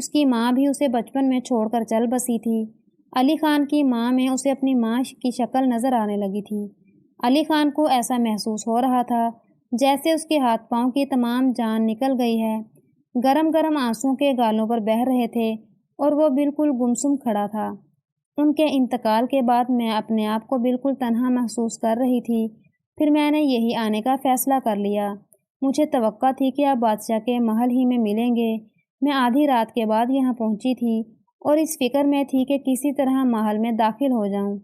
اس کی ماں بھی اسے بچپن میں چھوڑ کر چل بسی تھی۔ علی خان کی ماں میں اسے اپنی ماں کی شکل نظر آنے لگی تھی۔ علی خان کو ایسا محسوس ہو رہا تھا جیسے اس کے ہاتھ پاؤں کی تمام جان نکل گئی ہے۔ گرم گرم آنسو کے گالوں پر بہہ رہے تھے اور وہ بالکل گمسم کھڑا تھا۔ ان کے انتقال کے بعد میں اپنے آپ کو بالکل تنہا محسوس کر رہی تھی۔ پھر میں نے یہی آنے کا فیصلہ کر لیا۔ مجھے توقع تھی کہ آپ بادشاہ کے محل ہی میں ملیں گے۔ میں آدھی رات کے بعد یہاں پہنچی تھی اور اس فکر میں تھی کہ کسی طرح محل میں داخل ہو جاؤں۔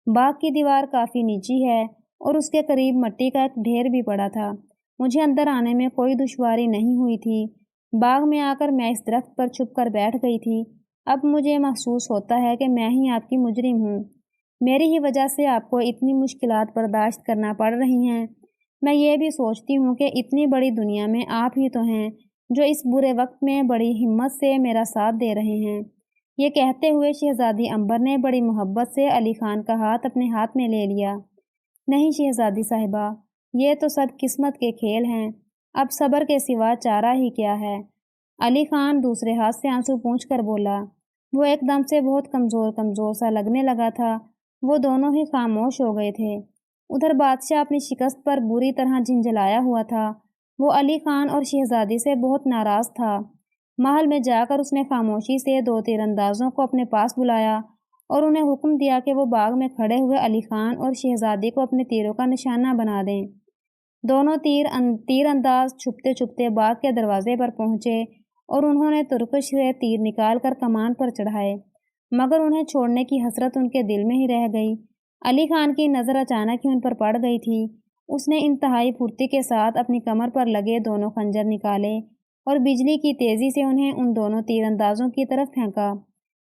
باغ کی دیوار کافی نیچی ہے اور اس کے قریب مٹی کا ایک ڈھیر بھی پڑا تھا۔ مجھے اندر آنے میں کوئی دشواری نہیں ہوئی تھی۔ باغ میں آ کر میں اس درخت پر چھپ کر بیٹھ گئی تھی۔ اب مجھے محسوس ہوتا ہے کہ میں ہی آپ کی مجرم ہوں۔ میری ہی وجہ سے آپ کو اتنی مشکلات برداشت کرنا پڑ رہی ہیں۔ میں یہ بھی سوچتی ہوں کہ اتنی بڑی دنیا میں آپ ہی تو ہیں جو اس برے وقت میں بڑی ہمت سے میرا ساتھ دے رہے ہیں۔ یہ کہتے ہوئے شہزادی عنبر نے بڑی محبت سے علی خان کا ہاتھ اپنے ہاتھ میں لے لیا۔ نہیں شہزادی صاحبہ، یہ تو سب قسمت کے کھیل ہیں۔ اب صبر کے سوا چارہ ہی کیا ہے۔ علی خان دوسرے ہاتھ سے آنسو پونچھ کر بولا۔ وہ ایک دم سے بہت کمزور سا لگنے لگا تھا۔ وہ دونوں ہی خاموش ہو گئے تھے۔ ادھر بادشاہ اپنی شکست پر بری طرح جھنجھلایا ہوا تھا۔ وہ علی خان اور شہزادی سے بہت ناراض تھا۔ محل میں جا کر اس نے خاموشی سے 2 تیر اندازوں کو اپنے پاس بلایا اور انہیں حکم دیا کہ وہ باغ میں کھڑے ہوئے علی خان اور شہزادی کو اپنے تیروں کا نشانہ بنا دیں۔ دونوں تیر انداز چھپتے چھپتے باغ کے دروازے پر پہنچے اور انہوں نے ترکش سے تیر نکال کر کمان پر چڑھائے، مگر انہیں چھوڑنے کی حسرت ان کے دل میں ہی رہ گئی۔ علی خان کی نظر اچانک ہی ان پر پڑ گئی تھی۔ اس نے انتہائی پھرتی کے ساتھ اپنی کمر پر لگے دونوں خنجر نکالے اور بجلی کی تیزی سے انہیں ان دونوں تیر اندازوں کی طرف پھینکا۔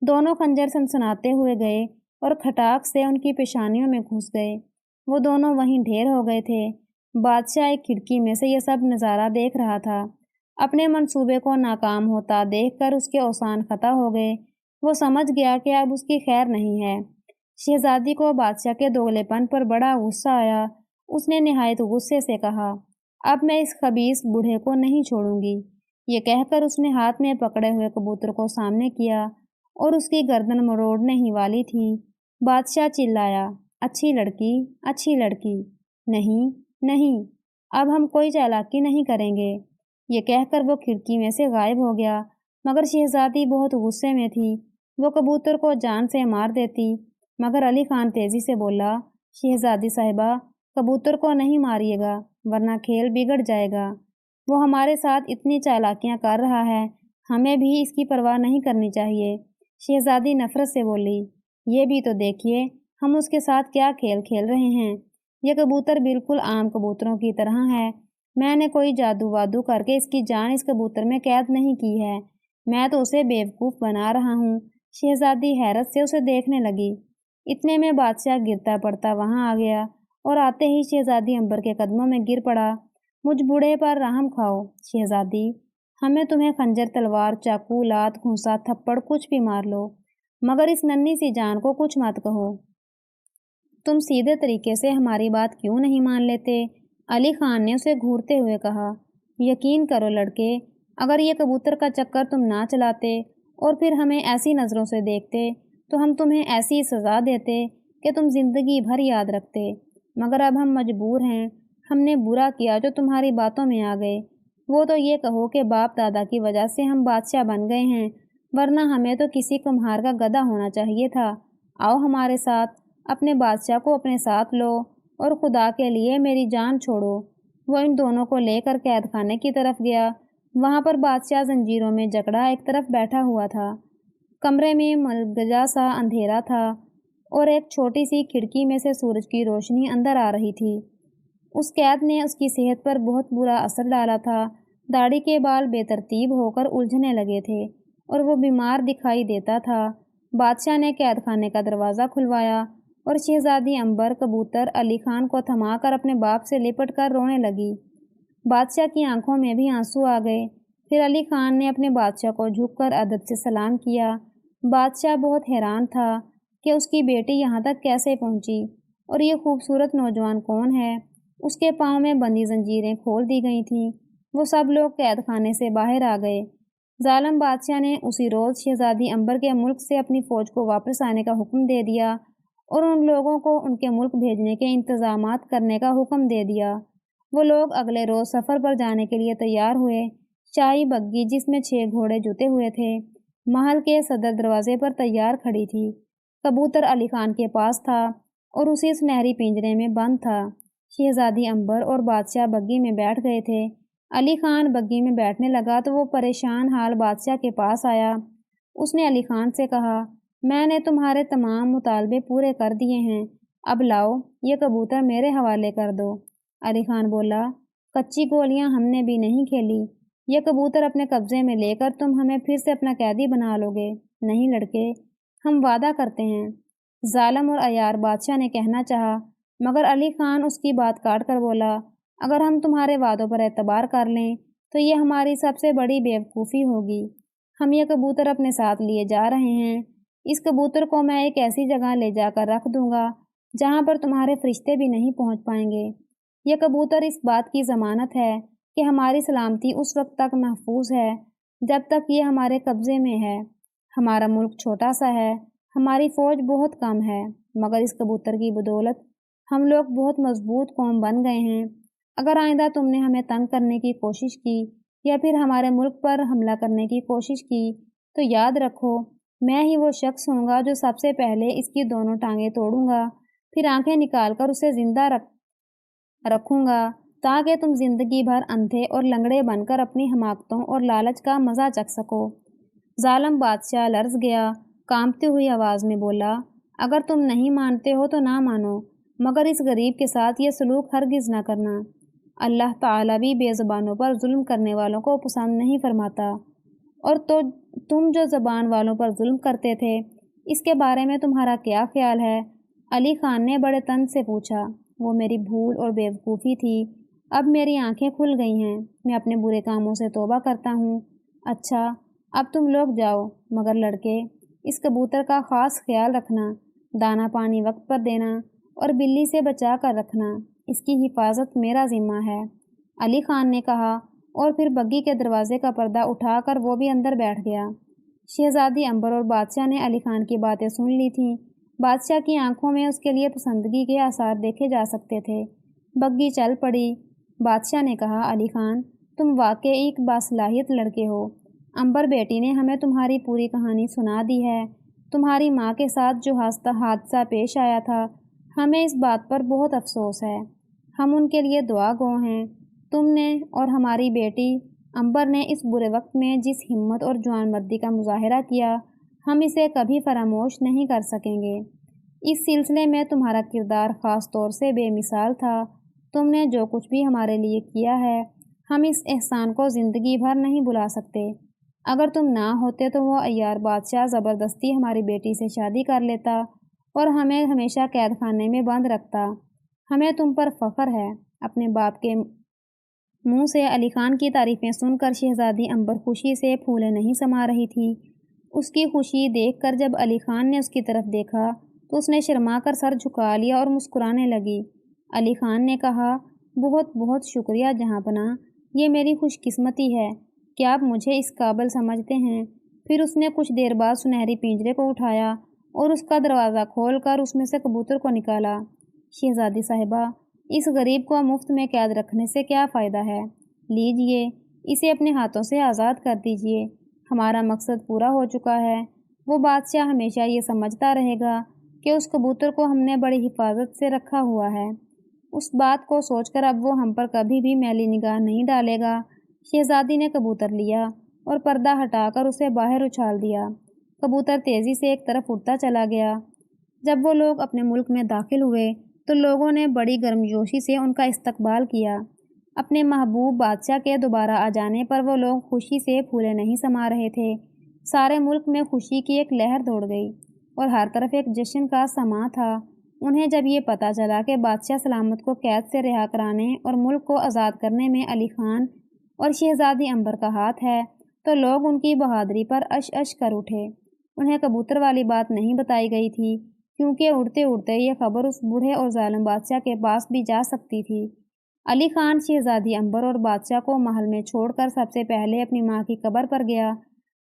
دونوں خنجر سنسناتے ہوئے گئے اور کھٹاک سے ان کی پیشانیوں میں گھس گئے۔ وہ دونوں وہیں ڈھیر ہو گئے تھے۔ بادشاہ ایک کھڑکی میں سے یہ سب نظارہ دیکھ رہا تھا۔ اپنے منصوبے کو ناکام ہوتا دیکھ کر اس کے اوسان خطا ہو گئے۔ وہ سمجھ گیا کہ اب اس کی خیر نہیں ہے۔ شہزادی کو بادشاہ کے دوغلے پن پر بڑا غصہ آیا۔ اس نے نہایت غصے سے کہا، اب میں اس خبیث بوڑھے کو نہیں چھوڑوں گی۔ یہ کہہ کر اس نے ہاتھ میں پکڑے ہوئے کبوتر کو سامنے کیا اور اس کی گردن مروڑنے ہی والی تھی۔ بادشاہ چلایا، اچھی لڑکی، اچھی لڑکی، نہیں نہیں، اب ہم کوئی چالاکی نہیں کریں گے۔ یہ کہہ کر وہ کھڑکی میں سے غائب ہو گیا، مگر شہزادی بہت غصے میں تھی۔ وہ کبوتر کو جان سے مار دیتی، مگر علی خان تیزی سے بولا، شہزادی صاحبہ، کبوتر کو نہیں ماریے گا ورنہ کھیل بگڑ جائے گا۔ وہ ہمارے ساتھ اتنی چالاکیاں کر رہا ہے، ہمیں بھی اس کی پرواہ نہیں کرنی چاہیے۔ شہزادی نفرت سے بولی، یہ بھی تو دیکھیے ہم اس کے ساتھ کیا کھیل کھیل رہے ہیں۔ یہ کبوتر بالکل عام کبوتروں کی طرح ہے۔ میں نے کوئی جادو وادو کر کے اس کی جان اس کبوتر میں قید نہیں کی ہے۔ میں تو اسے بیوقوف بنا رہا ہوں۔ شہزادی حیرت سے اسے دیکھنے لگی۔ اتنے میں بادشاہ گرتا پڑتا وہاں آ گیا اور آتے ہی شہزادی عنبر کے قدموں میں گر پڑا۔ مجھ بوڑھے پر رحم کھاؤ شہزادی، ہمیں تمہیں خنجر، تلوار، چاقو، لات، گھونسا، تھپڑ کچھ بھی مار لو، مگر اس ننھی سی جان کو کچھ مت کہو۔ تم سیدھے طریقے سے ہماری بات کیوں نہیں مان لیتے؟ علی خان نے اسے گھورتے ہوئے کہا، یقین کرو لڑکے، اگر یہ کبوتر کا چکر تم نہ چلاتے اور پھر ہمیں ایسی نظروں سے دیکھتے تو ہم تمہیں ایسی سزا دیتے کہ تم زندگی بھر یاد رکھتے، مگر اب ہم مجبور ہیں۔ ہم نے برا کیا جو تمہاری باتوں میں آ گئے۔ وہ تو یہ کہو کہ باپ دادا کی وجہ سے ہم بادشاہ بن گئے ہیں، ورنہ ہمیں تو کسی کمہار کا گدھا ہونا چاہیے تھا۔ آؤ ہمارے ساتھ، اپنے بادشاہ کو اپنے ساتھ لو اور خدا کے لیے میری جان چھوڑو۔ وہ ان دونوں کو لے کر قید خانے کی طرف گیا۔ وہاں پر بادشاہ زنجیروں میں جکڑا ایک طرف بیٹھا ہوا تھا۔ کمرے میں ملگجا سا اندھیرا تھا اور ایک چھوٹی سی کھڑکی میں سے سورج کی روشنی اندر آ رہی تھی۔ اس قید نے اس کی صحت پر بہت برا اثر ڈالا تھا۔ داڑھی کے بال بے ترتیب ہو کر الجھنے لگے تھے اور وہ بیمار دکھائی دیتا تھا۔ بادشاہ نے قید خانے کا دروازہ کھلوایا اور شہزادی عنبر کبوتر علی خان کو تھما کر اپنے باپ سے لپٹ کر رونے لگی۔ بادشاہ کی آنکھوں میں بھی آنسو آ گئے۔ پھر علی خان نے اپنے بادشاہ کو جھک کر ادب سے سلام کیا۔ بادشاہ بہت حیران تھا کہ اس کی بیٹی یہاں تک کیسے پہنچی اور یہ خوبصورت نوجوان کون ہے۔ اس کے پاؤں میں بندھی زنجیریں کھول دی گئی تھیں۔ وہ سب لوگ قید خانے سے باہر آ گئے۔ ظالم بادشاہ نے اسی روز شہزادی عنبر کے ملک سے اپنی فوج کو واپس آنے کا حکم دے دیا اور ان لوگوں کو ان کے ملک بھیجنے کے انتظامات کرنے کا حکم دے دیا۔ وہ لوگ اگلے روز سفر پر جانے کے لیے تیار ہوئے۔ شاہی بگھی جس میں 6 گھوڑے جوتے ہوئے تھے محل کے صدر دروازے پر تیار کھڑی تھی۔ کبوتر علی خان کے پاس تھا اور اسی سنہری پنجرے میں بند تھا۔ شہزادی عنبر اور بادشاہ بگھی میں بیٹھ گئے تھے۔ علی خان بگھی میں بیٹھنے لگا تو وہ پریشان حال بادشاہ کے پاس آیا۔ اس نے علی خان سے کہا، میں نے تمہارے تمام مطالبے پورے کر دیے ہیں، اب لاؤ یہ کبوتر میرے حوالے کر دو۔ علی خان بولا، کچی گولیاں ہم نے بھی نہیں کھیلی، یہ کبوتر اپنے قبضے میں لے کر تم ہمیں پھر سے اپنا قیدی بنا لو گے؟ نہیں لڑکے، ہم وعدہ کرتے ہیں، ظالم اور عیار بادشاہ نے کہنا چاہا، مگر علی خان اس کی بات کاٹ کر بولا، اگر ہم تمہارے وعدوں پر اعتبار کر لیں تو یہ ہماری سب سے بڑی بیوقوفی ہوگی۔ ہم یہ کبوتر اپنے ساتھ لیے جا رہے ہیں۔ اس کبوتر کو میں ایک ایسی جگہ لے جا کر رکھ دوں گا جہاں پر تمہارے فرشتے بھی نہیں پہنچ پائیں گے۔ یہ کبوتر اس بات کی ضمانت ہے کہ ہماری سلامتی اس وقت تک محفوظ ہے جب تک یہ ہمارے قبضے میں ہے۔ ہمارا ملک چھوٹا سا ہے، ہماری فوج بہت کم ہے، مگر اس کبوتر کی بدولت ہم لوگ بہت مضبوط قوم بن گئے ہیں۔ اگر آئندہ تم نے ہمیں تنگ کرنے کی کوشش کی یا پھر ہمارے ملک پر حملہ کرنے کی کوشش کی تو یاد رکھو، میں ہی وہ شخص ہوں گا جو سب سے پہلے اس کی دونوں ٹانگیں توڑوں گا، پھر آنکھیں نکال کر اسے زندہ رکھوں گا تاکہ تم زندگی بھر اندھے اور لنگڑے بن کر اپنی حماقتوں اور لالچ کا مزہ چکھ سکو۔ ظالم بادشاہ لرز گیا، کانپتی ہوئی آواز میں بولا، اگر تم نہیں مانتے ہو تو نہ مانو، مگر اس غریب کے ساتھ یہ سلوک ہرگز نہ کرنا۔ اللہ تعالیٰ بھی بے زبانوں پر ظلم کرنے والوں کو پسند نہیں فرماتا، اور تو تم جو زبان والوں پر ظلم کرتے تھے اس کے بارے میں تمہارا کیا خیال ہے؟ علی خان نے بڑے طنز سے پوچھا۔ وہ میری بھول اور بیوقوفی تھی، اب میری آنکھیں کھل گئی ہیں، میں اپنے برے کاموں سے توبہ کرتا ہوں۔ اچھا، اب تم لوگ جاؤ، مگر لڑکے، اس کبوتر کا خاص خیال رکھنا، دانہ پانی وقت پر دینا اور بلی سے بچا کر رکھنا، اس کی حفاظت میرا ذمہ ہے، علی خان نے کہا، اور پھر بگھی کے دروازے کا پردہ اٹھا کر وہ بھی اندر بیٹھ گیا۔ شہزادی عنبر اور بادشاہ نے علی خان کی باتیں سن لی تھیں۔ بادشاہ کی آنکھوں میں اس کے لیے پسندگی کے آثار دیکھے جا سکتے تھے۔ بگھی چل پڑی۔ بادشاہ نے کہا، علی خان، تم واقعی ایک باصلاحیت لڑکے ہو۔ عنبر بیٹی نے ہمیں تمہاری پوری کہانی سنا دی ہے۔ تمہاری ماں کے ساتھ جو حادثہ پیش آیا تھا، ہمیں اس بات پر بہت افسوس ہے۔ ہم ان کے لیے دعا گو ہیں۔ تم نے اور ہماری بیٹی عنبر نے اس برے وقت میں جس ہمت اور جوان مردی کا مظاہرہ کیا، ہم اسے کبھی فراموش نہیں کر سکیں گے۔ اس سلسلے میں تمہارا کردار خاص طور سے بے مثال تھا۔ تم نے جو کچھ بھی ہمارے لیے کیا ہے، ہم اس احسان کو زندگی بھر نہیں بھلا سکتے۔ اگر تم نہ ہوتے تو وہ عیار بادشاہ زبردستی ہماری بیٹی سے شادی کر لیتا اور ہمیں ہمیشہ قید خانے میں بند رکھتا۔ ہمیں تم پر فخر ہے۔ اپنے باپ کے منہ سے علی خان کی تعریفیں سن کر شہزادی عنبر خوشی سے پھولے نہیں سما رہی تھی۔ اس کی خوشی دیکھ کر جب علی خان نے اس کی طرف دیکھا تو اس نے شرما کر سر جھکا لیا اور مسکرانے لگی۔ علی خان نے کہا، بہت بہت شکریہ جہاں پناہ، یہ میری خوش قسمتی ہے کہ آپ مجھے اس قابل سمجھتے ہیں۔ پھر اس نے کچھ دیر بعد سنہری پنجرے کو اٹھایا اور اس کا دروازہ کھول کر اس میں سے کبوتر کو نکالا۔ شہزادی صاحبہ، اس غریب کو مفت میں قید رکھنے سے کیا فائدہ ہے؟ لیجئے، اسے اپنے ہاتھوں سے آزاد کر دیجئے، ہمارا مقصد پورا ہو چکا ہے۔ وہ بادشاہ ہمیشہ یہ سمجھتا رہے گا کہ اس کبوتر کو ہم نے بڑی حفاظت سے رکھا ہوا ہے۔ اس بات کو سوچ کر اب وہ ہم پر کبھی بھی میلی نگاہ نہیں ڈالے گا۔ شہزادی نے کبوتر لیا اور پردہ ہٹا کر اسے باہر اچھال دیا۔ کبوتر تیزی سے ایک طرف اڑتا چلا گیا۔ جب وہ لوگ اپنے ملک میں داخل ہوئے تو لوگوں نے بڑی گرمجوشی سے ان کا استقبال کیا۔ اپنے محبوب بادشاہ کے دوبارہ آ جانے پر وہ لوگ خوشی سے پھولے نہیں سما رہے تھے۔ سارے ملک میں خوشی کی ایک لہر دوڑ گئی اور ہر طرف ایک جشن کا سماں تھا۔ انہیں جب یہ پتہ چلا کہ بادشاہ سلامت کو قید سے رہا کرانے اور ملک کو آزاد کرنے میں علی خان اور شہزادی عنبر کا ہاتھ ہے تو لوگ ان کی بہادری پر عش عش کر اٹھے۔ انہیں کبوتر والی بات نہیں بتائی گئی تھی کیونکہ اڑتے اڑتے یہ خبر اس بوڑھے اور ظالم بادشاہ کے پاس بھی جا سکتی تھی۔ علی خان شہزادی عنبر اور بادشاہ کو محل میں چھوڑ کر سب سے پہلے اپنی ماں کی قبر پر گیا۔